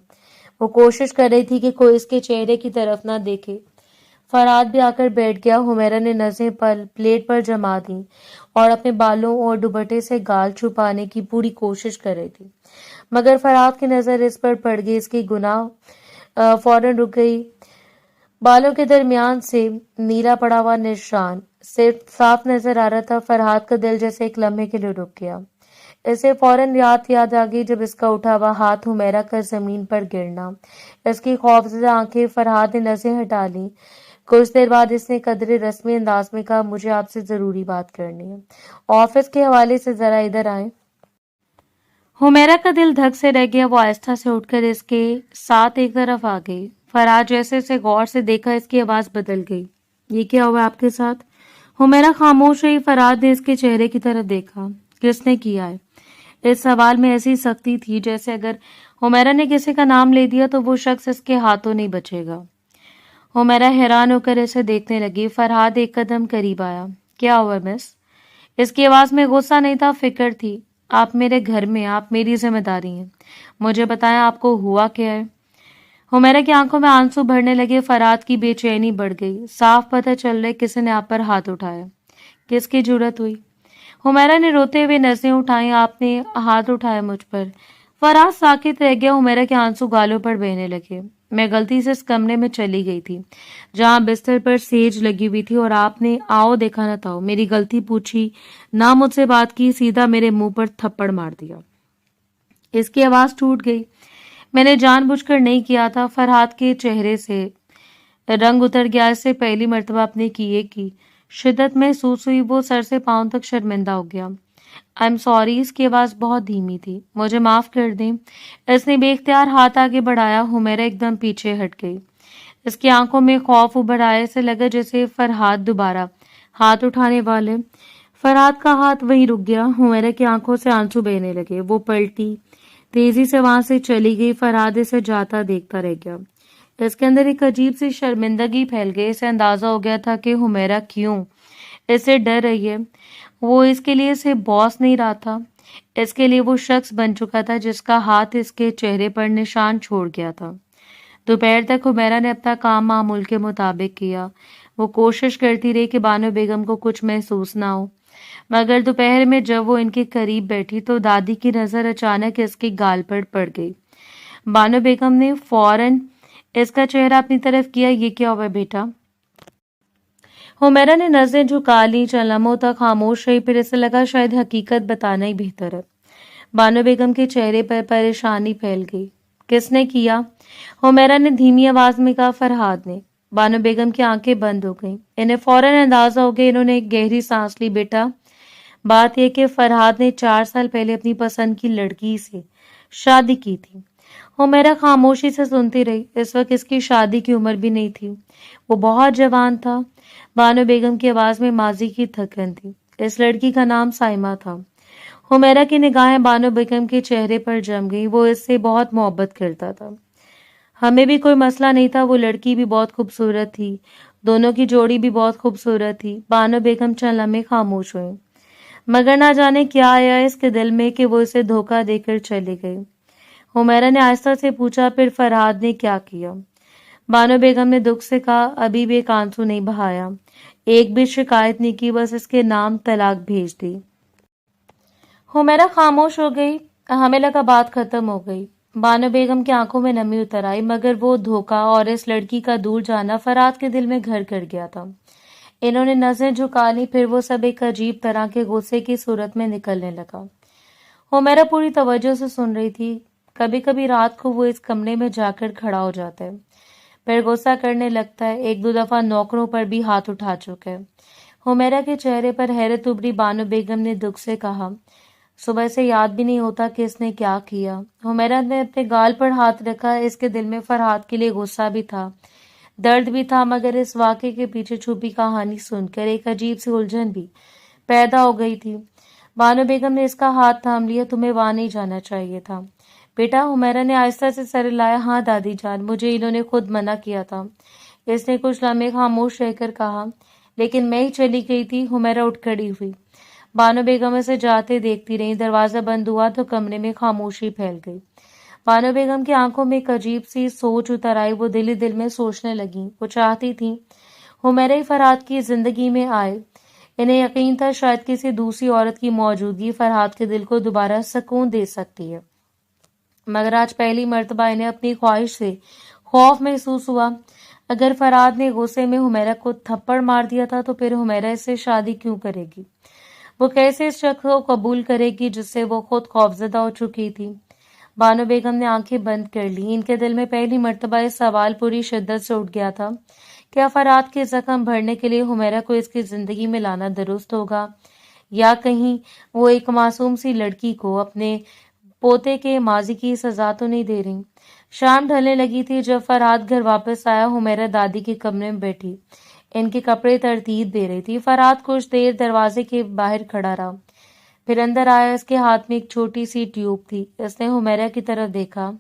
वो कोशिश कर रही थी कि कोई इसके चेहरे की तरफ ना देखे। फरहाद भी आकर बैठ गया। हुमैरा ने नजरें प्लेट पर जमा दी और अपने बालों और दुपट्टे से गाल छुपाने की पूरी कोशिश कर रही थी, मगर फरहाद की नजर इस पर पड़ गई। इसकी गुनाह फौरन रुक गई। बालों के दरमियान से नीला पड़ा हुआ निशान सिर्फ साफ नजर आ रहा था। फरहाद का दिल जैसे एक लम्हे के लिए रुक गया। इसे फौरन याद आ गई जब इसका उठा हुआ हाथ हुमैरा का जमीन पर गिरना। इसकी खौफजदा आंखें। फरहाद ने नजरें हटा ली। कुछ देर बाद इसने कदरे रस्मी अंदाज में कहा, मुझे आपसे जरूरी बात करनी है, ऑफिस के हवाले से जरा इधर आए। हुमैरा का दिल धक से रह गया। वो आहिस्ता से उठकर इसके साथ एक तरफ आ गई। फरहाद जैसे इसे गौर से देखा, इसकी आवाज बदल गई। ये क्या हुआ आपके साथ? हुमैरा खामोश रही। फरहाद ने इसके चेहरे की तरफ देखा। किसने किया है? इस सवाल में ऐसी सख्ती थी जैसे अगर हुमैरा ने किसी का नाम ले दिया तो वो शख्स इसके हाथों नहीं बचेगा। हुमैरा हैरान होकर इसे देखने लगी। फरहाद एक कदम करीब आया। क्या हुआ मिस? इसकी आवाज में गुस्सा नहीं था, फिक्र थी। आप मेरे घर में, आप मेरी जिम्मेदारी हैं। मुझे बताएं आपको हुआ क्या है? हुमैरा की आंखों में आंसू भरने लगे। फरहाद की बेचैनी बढ़ गई। साफ पता चल रहा है किसी ने आप पर हाथ उठाया। किसकी जरूरत हुई? हुमैरा ने रोते हुए नजरें उठाई। आपने हाथ उठाया मुझ पर। फरहाद साकित रह गया। हुमैरा के आंसू गालों पर बहने लगे। मैं गलती से इस कमरे में चली गई थी जहां बिस्तर पर सेज लगी हुई थी और आपने आओ देखा न था। मेरी गलती पूछी ना, मुझसे बात की, सीधा मेरे मुंह पर थप्पड़ मार दिया। इसकी आवाज टूट गई। मैंने जानबूझकर नहीं किया था। फरहाद के चेहरे से रंग उतर गया। इससे पहली मर्तबा अपने किए की शिद्दत महसूस हुई। वो सर से पांव तक शर्मिंदा हो गया। I am sorry. इसकी आवाज बहुत धीमी थी। मुझे माफ कर दें। इसने बेख्तियार हाथ आगे बढ़ाया। हुमैरा एकदम पीछे हट गई। इसकी आंखों में खौफ उभर आया। ऐसे लगा जैसे फरहाद दोबारा हाथ उठाने वाले। फरहाद का हाथ वहीं रुक गया। हुमैरा की आंखों से आंसू बहने लगे। वो पलटी, तेजी से वहां से चली गई। फरहाद इसे जाता देखता रह गया। इसके अंदर एक अजीब सी शर्मिंदगी फैल गई। इसे अंदाजा हो गया था कि हुमैरा क्यों इससे डर रही है। वो इसके लिए इसे बॉस नहीं रहा था। इसके लिए वो शख्स बन चुका था जिसका हाथ इसके चेहरे पर निशान छोड़ गया था। दोपहर तक हुमैरा ने अपना काम मामूल के मुताबिक किया। वो कोशिश करती रही कि बानो बेगम को कुछ महसूस ना हो, मगर दोपहर में जब वो इनके करीब बैठी तो दादी की नजर अचानक इसके गाल पर पड़ गई। बानो बेगम ने फौरन इसका चेहरा अपनी तरफ किया। ये क्या हुआ बेटा? हुमैरा ने नजरें झुका ली। चंद लम्हों तक खामोश रही। फिर इसे लगा शायद हकीकत बताना ही बेहतर है। बानो बेगम के चेहरे पर परेशानी फैल गई। किसने किया? हुमैरा ने धीमी आवाज में कहा। फरहाद ने। बानो बेगम की आंखें बंद हो गईं। इन्हें फौरन अंदाजा हो गया। इन्होंने एक गहरी सांस ली। बेटा, बात यह कि फरहाद ने 4 साल पहले अपनी पसंद की लड़की से शादी की थी। हुमैरा खामोशी से सुनती रही। इस वक्त इसकी शादी की उम्र भी नहीं थी। वो बहुत जवान था। बानो बेगम की आवाज में माजी की थकन थी। इस लड़की का नाम साइमा था। हुमैरा की निगाहें बानो बेगम के चेहरे पर जम गई। वो इससे बहुत मोहब्बत करता था। हमें भी कोई मसला नहीं था। वो लड़की भी बहुत खूबसूरत थी। दोनों की जोड़ी भी बहुत खूबसूरत थी। बानो बेगम चंद लम्हे खामोश हुई, मगर ना जाने क्या आया इसके दिल में कि वो इसे धोखा देकर चली गई। हुमैरा ने आहिस्ता से पूछा, फिर फरहाद ने क्या किया? बानो बेगम ने दुख से कहा, अभी भी एक आंसू नहीं बहाया, एक भी शिकायत नहीं की, बस इसके नाम तलाक भेज दी। हुमैरा खामोश हो गई। हमें लगा बात खत्म हो गई। बानो बेगम की आंखों में नमी उतर आई, मगर वो धोखा और इस लड़की का दूर जाना फरहाद के दिल में घर कर गया था। इन्होंने नजरें झुका ली। फिर वो सब एक अजीब तरह के गुस्से की सूरत में निकलने लगा। हुमैरा पूरी तवज्जो से सुन रही थी। कभी कभी रात को वो इस कमरे में जाकर खड़ा हो जाता है, फिर गुस्सा करने लगता है। 1-2 दफा नौकरों पर भी हाथ उठा चुका है। हुमैरा के चेहरे पर हैरत उभरी। बानो बेगम ने दुख से कहा, सुबह से याद भी नहीं होता कि इसने क्या किया। हुमैरा ने अपने गाल पर हाथ रखा। इसके दिल में फरहाद के लिए गुस्सा भी था, दर्द भी था, मगर इस वाक़े के पीछे छुपी कहानी सुनकर एक अजीब सी उलझन भी पैदा हो गई थी। बानो बेगम ने इसका हाथ थाम लिया। तुम्हें वहां नहीं जाना चाहिए था बेटा। हुमैरा ने आहिस्ता से सर हिलाया। हाँ दादी जान, मुझे इन्होंने खुद मना किया था। इसने कुछ लम्हे खामोश रहकर कहा, लेकिन मैं ही चली गई थी। हुमैरा उठ खड़ी हुई। बानो बेगम इसे जाते देखती रही। दरवाजा बंद हुआ तो कमरे में खामोशी फैल गई। बानो बेगम की आंखों में एक अजीब सी सोच उतर आई। वो दिल ही दिल में सोचने लगी। वो चाहती थी हुमैरा ही फरहाद की जिंदगी में आए। इन्हें यकीन था शायद किसी दूसरी औरत की मौजूदगी फरहाद के दिल को दोबारा सुकून दे सकती है, मगर आज पहली मर्तबा इन्हें अपनी ख्वाहिश से खौफ महसूस हुआ। अगर फरहाद ने गुस्से में हुमैरा को थप्पड़ मार दिया था तो फिर हुमैरा इससे शादी क्यों करेगी? वो कैसे इस शख्स को कबूल करेगी जिससे वो खुद खौफजदा हो चुकी थी? बानो बेगम ने आंखें बंद कर ली। इनके दिल में पहली मर्तबा इस सवाल पूरी शिद्दत से उठ गया था, क्या फरहाद के जख्म भरने के लिए हुमैरा को इसकी जिंदगी में लाना दुरुस्त होगा, या कहीं वो एक मासूम सी लड़की को अपने पोते के माजी की सजा तो नहीं दे रही? शाम ढलने लगी थी जब फरहाद घर वापस आया। हुमैरा दादी के कमरे में बैठी ان کے کپڑے ترتیب دے رہی تھی۔ فرات کچھ دیر دروازے کے باہر کھڑا رہا، پھر اندر آیا۔ اس کے ہاتھ میں ایک چھوٹی سی ٹیوب تھی۔ اس نے حمیرہ کی طرف دیکھا۔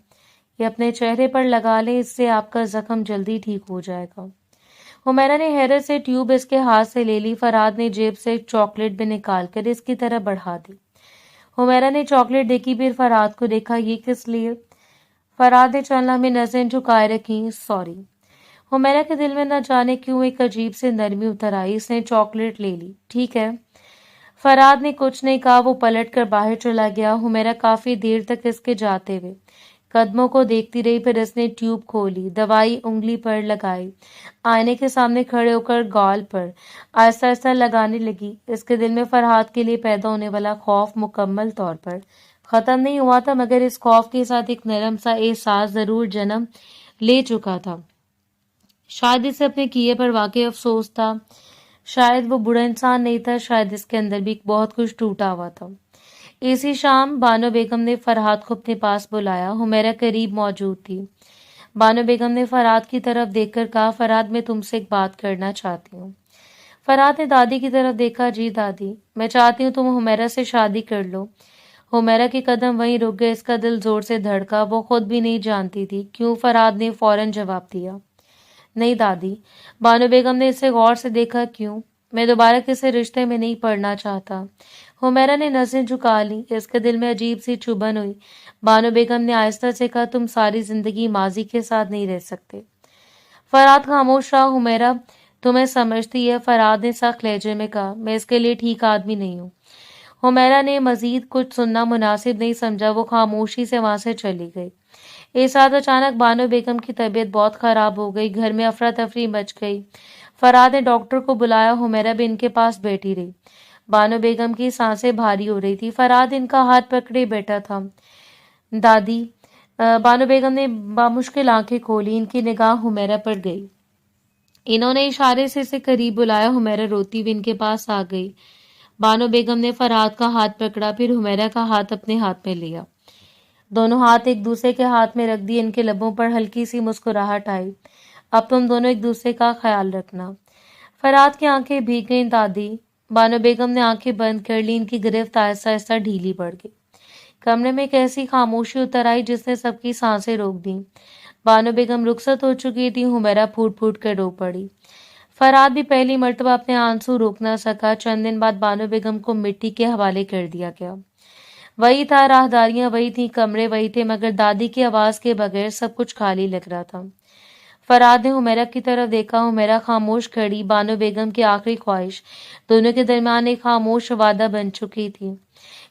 یہ اپنے چہرے پر لگا لیں، اس سے آپ کا زخم جلدی ٹھیک ہو جائے گا۔ حمیرہ نے حیرت سے ٹیوب اس کے ہاتھ سے لے لی۔ فرات نے جیب سے ایک چاکلیٹ بھی نکال کر اس کی طرف بڑھا دی۔ حمیرہ نے چاکلیٹ دیکھی، پھر فرات کو دیکھا۔ یہ کس لیے؟ فرات نے چند لمحے نظریں جھکائے رکھی۔ سوری۔ حمیرہ کے دل میں نہ جانے کیوں ایک عجیب سے نرمی اتر آئی۔ اس نے چاکلیٹ لے لی۔ ٹھیک ہے۔ فرات نے کچھ نہیں کہا، وہ پلٹ کر باہر چلا گیا۔ حمیرہ کافی دیر تک اس کے جاتے ہوئے قدموں کو دیکھتی رہی، پھر اس نے ٹیوب کھولی، دوائی انگلی پر لگائی، آئینے کے سامنے کھڑے ہو کر گال پر آہستہ آہستہ لگانے لگی۔ اس کے دل میں فرحات کے لیے پیدا ہونے والا خوف مکمل طور پر ختم نہیں ہوا تھا، مگر اس خوف کے ساتھ ایک نرم سا احساس ضرور جنم لے چکا تھا۔ شاید اسے اپنے کیے پر واقعی افسوس تھا، شاید وہ برا انسان نہیں تھا، شاید اس کے اندر بھی بہت کچھ ٹوٹا ہوا تھا۔ اسی شام بانو بیگم نے فرحات کو اپنے پاس بلایا۔ حمیرہ قریب موجود تھی۔ بانو بیگم نے فرحات کی طرف دیکھ کر کہا، فرحات میں تم سے ایک بات کرنا چاہتی ہوں۔ فرحات نے دادی کی طرف دیکھا۔ جی دادی، میں چاہتی ہوں تم حمیرہ سے شادی کر لو۔ حمیرہ کے قدم وہیں رک گئے، اس کا دل زور سے دھڑکا، وہ خود بھی نہیں جانتی تھی کیوں۔ فرحات نے فوراً جواب دیا، نہیں دادی۔ بانو بیگم نے اسے غور سے دیکھا۔ کیوں؟ میں دوبارہ کسی رشتے میں نہیں پڑنا چاہتا۔ حمیرہ نے نظریں جھکا لی، اس کے دل میں عجیب سی چبھن ہوئی۔ بانو بیگم نے آہستہ سے کہا، تم ساری زندگی ماضی کے ساتھ نہیں رہ سکتے۔ فرحات خاموش رہا۔ حمیرہ تمہیں سمجھتی ہے، فرحات نے سخت لہجے میں کہا، میں اس کے لیے ٹھیک آدمی نہیں ہوں۔ حمیرہ نے مزید کچھ سننا مناسب نہیں سمجھا، وہ خاموشی سے وہاں سے چلی گئی۔ اس رات اچانک بانو بیگم کی طبیعت بہت خراب ہو گئی، گھر میں افراتفری مچ گئی۔ فرحات نے ڈاکٹر کو بلایا، حمیرہ بھی ان کے پاس بیٹھی رہی۔ بانو بیگم کی سانسیں بھاری ہو رہی تھی۔ فرحات ان کا ہاتھ پکڑے بیٹھا تھا۔ دادی، بانو بیگم نے بامشکل آنکھیں کھولی، ان کی نگاہ حمیرہ پر گئی۔ انہوں نے اشارے سے اسے قریب بلایا۔ حمیرہ روتی ہوئی ان کے پاس آ گئی۔ بانو بیگم نے فرحات کا ہاتھ پکڑا، پھر حمیرہ کا ہاتھ اپنے ہاتھ میں لیا۔ دونوں ہاتھ ایک دوسرے کے ہاتھ میں رکھ دیے، ان کے لبوں پر ہلکی سی مسکراہٹ آئی۔ اب تم دونوں ایک دوسرے کا خیال رکھنا۔ فرحات کی آنکھیں بھیگ گئیں۔ دادی، بانو بیگم نے آنکھیں بند کر لی، ان کی گرفت آہستہ آہستہ ڈھیلی پڑ گئی۔ کمرے میں ایک ایسی خاموشی اتر آئی جس نے سب کی سانسیں روک دیں۔ بانو بیگم رخصت ہو چکی تھی۔ حمیرہ پھوٹ پھوٹ کر رو پڑی۔ فرحات بھی پہلی مرتبہ اپنے آنسو روک نہ سکا۔ چند دن بعد بانو بیگم کو مٹی کے حوالے کر دیا گیا۔ وہی تھا، راہداریاں وہی تھیں، کمرے وہی تھے، مگر دادی کی آواز کے بغیر سب کچھ خالی لگ رہا تھا۔ فرحات نے حمیرہ کی طرف دیکھا۔ حمیرہ خاموش کھڑی، بانو بیگم کی آخری خواہش دونوں کے درمیان ایک خاموش وعدہ بن چکی تھی۔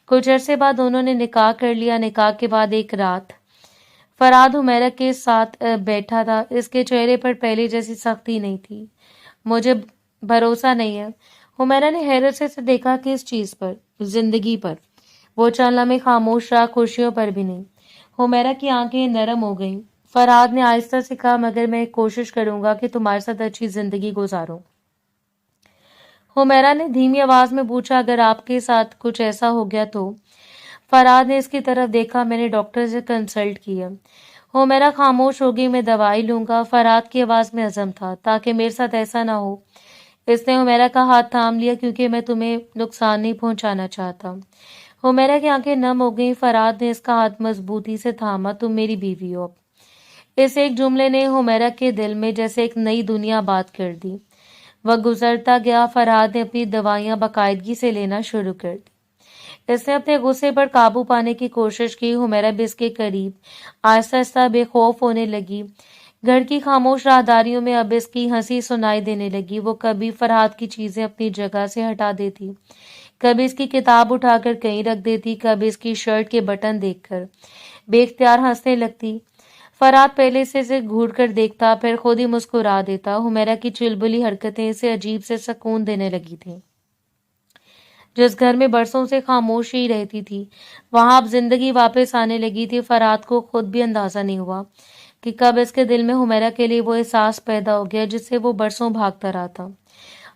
کچھ عرصے بعد دونوں نے نکاح کر لیا۔ نکاح کے بعد ایک رات فرحات حمیرہ کے ساتھ بیٹھا تھا، اس کے چہرے پر پہلے جیسی سختی نہیں تھی۔ مجھے بھروسہ نہیں ہے۔ حمیرہ نے حیرت سے اسے دیکھا، کس چیز پر؟ زندگی پر۔ وہ چند لمحے خاموش رہا، خوشیوں پر بھی نہیں۔ حمیرہ کی آنکھیں نرم ہو گئیں۔ فرحات نے آہستہ سے کہا، مگر میں کوشش کروں گا کہ تمہارے ساتھ اچھی زندگی گزاروں۔ حمیرہ نے دھیمی آواز میں پوچھا، اگر آپ کے ساتھ کچھ ایسا ہو گیا تو؟ فرحات نے اس کی طرف دیکھا، میں نے ڈاکٹر سے کنسلٹ کیا۔ حمیرہ خاموش ہو گئی، میں دوائی لوں گا۔ فرحات کی آواز میں عزم تھا، تاکہ میرے ساتھ ایسا نہ ہو۔ اس نے حمیرہ کا ہاتھ تھام لیا، کیونکہ میں تمہیں نقصان نہیں پہنچانا چاہتا۔ حمیرہ کی آنکھیں نم ہو گئیں۔ فرحات نے اس کا ہاتھ مضبوطی سے تھاما، تم میری بیوی ہو۔ اس ایک جملے نے حمیرہ کے دل میں جیسے ایک نئی دنیا آباد کر دی۔ وہ گزرتا گیا۔ فرحات نے اپنی دوائیاں باقاعدگی سے لینا شروع کر دی۔ اس نے اپنے غصے پر قابو پانے کی کوشش کی۔ حمیرہ بھی اس کے قریب آہستہ آہستہ بے خوف ہونے لگی۔ گھر کی خاموش راہداریوں میں اب اس کی ہنسی سنائی دینے لگی۔ وہ کبھی فرحات کی چیزیں اپنی جگہ سے ہٹا دیتی، کبھی اس کی کتاب اٹھا کر کہیں رکھ دیتی، کبھی اس کی شرٹ کے بٹن دیکھ کر بے اختیار ہنسنے لگتی۔ فرحات پہلے سے اسے گھور کر دیکھتا، پھر خود ہی مسکرا دیتا۔ حمیرہ کی چلبلی حرکتیں اسے عجیب سے سکون دینے لگی تھیں۔ جس گھر میں برسوں سے خاموشی رہتی تھی، وہاں اب زندگی واپس آنے لگی تھی۔ فرحات کو خود بھی اندازہ نہیں ہوا کہ کب اس کے دل میں حمیرہ کے لیے وہ احساس پیدا ہو گیا جس سے وہ برسوں بھاگتا رہا تھا۔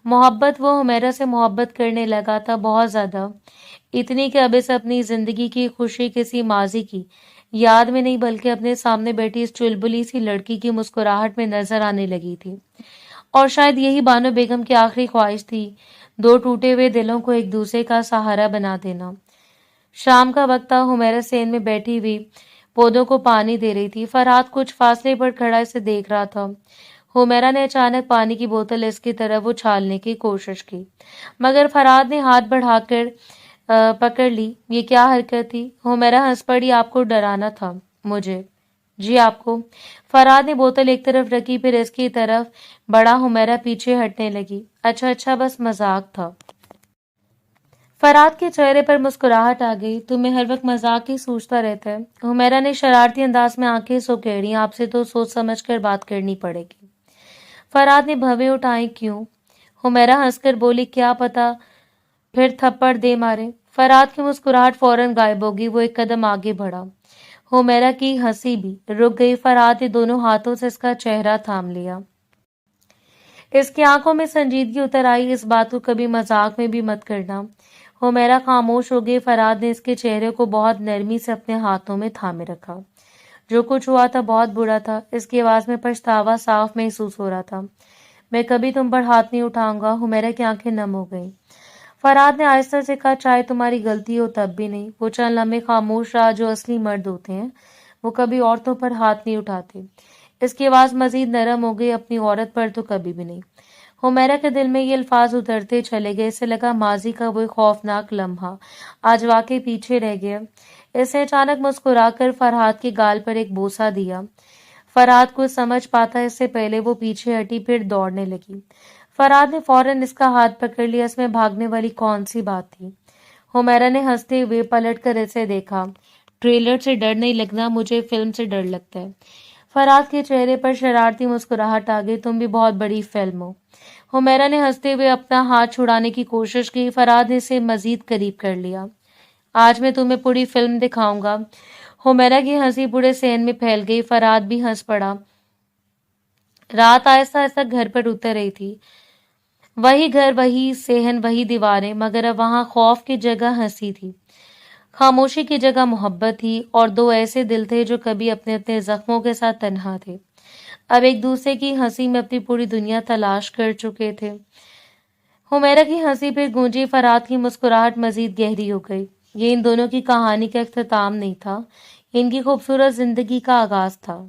محبت، وہ حمیرہ سے محبت کرنے لگا تھا، بہت زیادہ، اتنی کہ اب اسے اپنی زندگی کی خوشی کسی ماضی کی یاد میں نہیں بلکہ اپنے سامنے بیٹھی اس چلبلی سی لڑکی کی مسکراہٹ میں نظر آنے لگی تھی۔ और शायद यही बानो बेगम की आखिरी ख्वाहिश थी, दो टूटे हुए दिलों को एक दूसरे का सहारा बना देना। शाम का वक्त था। हुमैरा सेन में बैठी हुई पौधों को पानी दे रही थी। फरहाद कुछ फासले पर खड़ा इसे देख रहा था। हुमैरा ने अचानक पानी की बोतल इसकी तरफ उछालने की कोशिश की, मगर फरहाद ने हाथ बढ़ाकर पकड़ ली। ये क्या हरकत थी? हुमैरा हंस पड़ी। आपको डराना था मुझे? जी आपको। फरहाद ने बोतल एक तरफ रखी, फिर इसकी तरफ बढ़ा। हुमैरा पीछे हटने लगी। अच्छा अच्छा, बस मजाक था। फरहाद के चेहरे पर मुस्कुराहट आ गई। तुम्हें हर वक्त मजाक ही सूझता रहता है। हुमैरा ने शरारती अंदाज में आंखें सुकेड़ी। आपसे तो सोच समझ कर बात करनी पड़ेगी। फरहाद ने भवें उठाई। क्यों? हुमैरा हंसकर बोली, क्या पता फिर थप्पड़ दे मारे। फरहाद की मुस्कुराहट फौरन गायब होगी। वो एक कदम आगे बढ़ा। हुमैरा की हंसी भी रुक गई। फरहाद ने दोनों हाथों से इसका चेहरा थाम लिया। इसकी आंखों में संजीदगी उतर आई। इस बात को कभी मजाक में भी मत करना। हुमैरा खामोश हो गई। फरहाद ने इसके चेहरे को बहुत नरमी से अपने हाथों में थामे रखा। जो कुछ हुआ था बहुत बुरा था। इसकी आवाज में पछतावा साफ महसूस हो रहा था। मैं कभी तुम पर हाथ नहीं उठाऊंगा। हुमैरा की आंखें नम हो गईं। फरहाद ने आहिस्ता से कहा, चाहे तुम्हारी गलती हो तब भी नहीं। वो चंद लम्हे खामोश रहा। जो असली मर्द होते हैं वो कभी औरतों पर हाथ नहीं उठाते। इसकी आवाज मजीद नरम हो गई। अपनी औरत पर तो कभी भी नहीं। हुमैरा के दिल में ये अल्फाज उतरते चले गए। इसे लगा माजी का वो खौफनाक लम्हा आज वाकई पीछे रह गया। इसने अचानक मुस्कुराकर फरहाद के गाल पर एक बोसा दिया। फरहाद को समझ पाता इससे पहले वो पीछे हटी, फिर दौड़ने लगी। फरहाद ने फौरन इसका हाथ पकड़ लिया। इसमें भागने वाली कौन सी बात थी? हुमैरा ने हंसते हुए पलटकर इसे देखा। ट्रेलर से डर नहीं लगना, मुझे फिल्म से डर लगता है। फरहाद के चेहरे पर शरारती मुस्कुराहट आ गई। तुम भी बहुत बड़ी फिल्म हो। हुमैरा ने हंसते हुए अपना हाथ छुड़ाने की कोशिश की। फरहाद ने इसे मजीद करीब कर लिया। आज मैं तुम्हें पूरी फिल्म दिखाऊंगा। हुमैरा की हंसी पूरे सहन में फैल गई। फरहाद भी हंस पड़ा। रात आहिस्ता आहिस्ता घर पर उतर रही थी। वही घर, वही सहन, वही दीवारें, मगर अब वहां खौफ की जगह हंसी थी, खामोशी की जगह मोहब्बत थी, और दो ऐसे दिल थे जो कभी अपने अपने जख्मों के साथ तन्हा थे, अब एक दूसरे की हंसी में अपनी पूरी दुनिया तलाश कर चुके थे। हुमैरा की हंसी फिर गूंजी। फरहाद की मुस्कुराहट मजीद गहरी हो गई। ये इन दोनों की कहानी का इख्तिताम नहीं था, इनकी खूबसूरत जिंदगी का आगाज था।